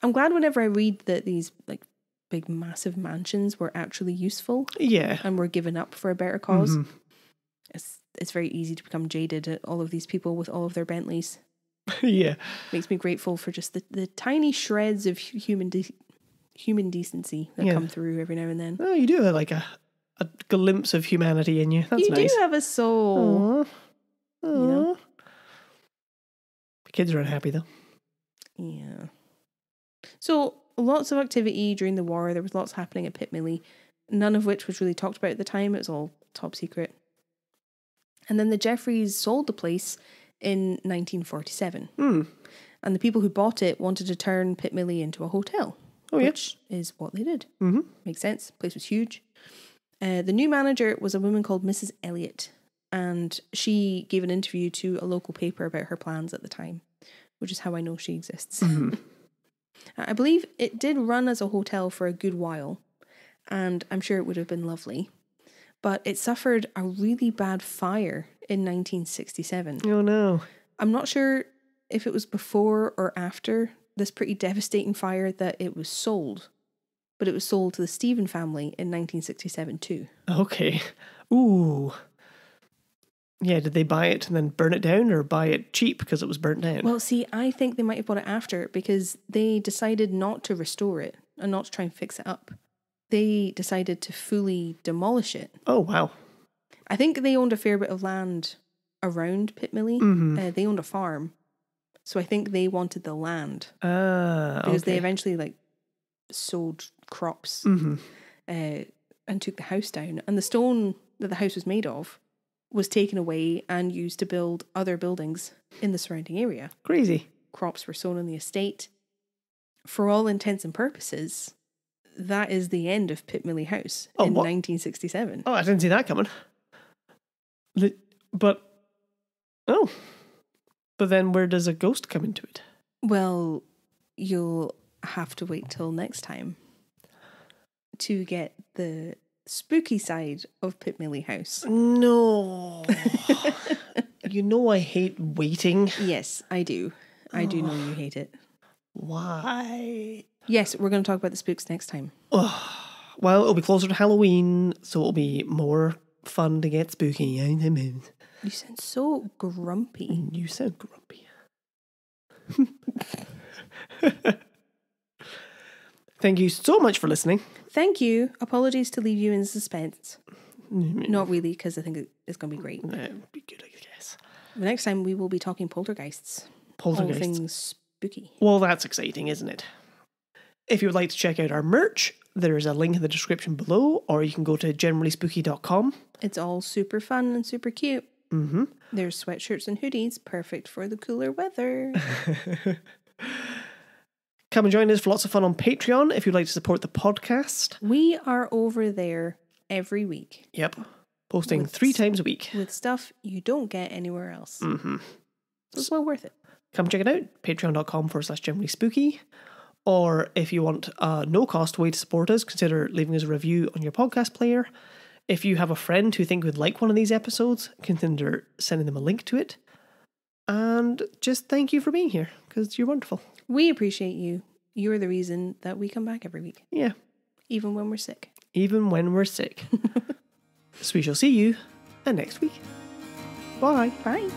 I'm glad whenever I read that these like big massive mansions were actually useful. Yeah. And were given up for a better cause. It's very easy to become jaded at all of these people with all of their Bentleys. Yeah. Makes me grateful for just the tiny shreds of human decency that come through every now and then. Oh, you do have like a glimpse of humanity in you. That's nice. You do have a soul. Aww. You know? The kids are unhappy though. Yeah. So lots of activity during the war. There was lots happening at Pitmilly, none of which was really talked about at the time. It was all top secret. And then the Jeffreys sold the place in 1947. And the people who bought it wanted to turn Pitmilly into a hotel. Which is what they did. Makes sense. The place was huge. The new manager was a woman called Mrs. Elliot. And she gave an interview to a local paper about her plans at the time, which is how I know she exists. I believe it did run as a hotel for a good while, and I'm sure it would have been lovely. But it suffered a really bad fire in 1967. Oh no. I'm not sure if it was before or after this pretty devastating fire that it was sold. But it was sold to the Stephen family in 1967 too. Okay. Ooh. Yeah, did they buy it and then burn it down, or buy it cheap because it was burnt down? Well, see, I think they might have bought it after, because they decided not to restore it and not to try and fix it up. They decided to fully demolish it. Oh, wow. I think they owned a fair bit of land around Pitmilly. They owned a farm. So I think they wanted the land. Because they eventually sowed crops and took the house down. And the stone that the house was made of was taken away and used to build other buildings in the surrounding area. Crazy. Crops were sown on the estate. For all intents and purposes, that is the end of Pitmilly House in 1967. Oh, I didn't see that coming. But then where does a ghost come into it? Well, you'll have to wait till next time to get the spooky side of Pitmilly House. No. You know I hate waiting. Yes, I do. I do know you hate it. Why? Yes, we're going to talk about the spooks next time. Well, it'll be closer to Halloween, so it'll be more fun to get spooky. You sound so grumpy. You sound grumpy. Thank you so much for listening. Thank you. Apologies to leave you in suspense. Not really, because I think it's going to be great. It'll be good, I guess. The next time we will be talking poltergeists. All things spooky. Well, that's exciting, isn't it? If you would like to check out our merch, there's a link in the description below, or you can go to generallyspooky.com. It's all super fun and super cute. There's sweatshirts and hoodies, perfect for the cooler weather. Come and join us for lots of fun on Patreon if you'd like to support the podcast. We are over there every week. Yep. Posting 3 times a week. With stuff you don't get anywhere else. So it's well worth it. Come check it out. Patreon.com/generallyspooky. Or if you want a no-cost way to support us, consider leaving us a review on your podcast player. If you have a friend who you think would like one of these episodes, consider sending them a link to it. And just thank you for being here, because you're wonderful. We appreciate you. You're the reason that we come back every week. Yeah. Even when we're sick. Even when we're sick. So we shall see you next week. Bye. Bye.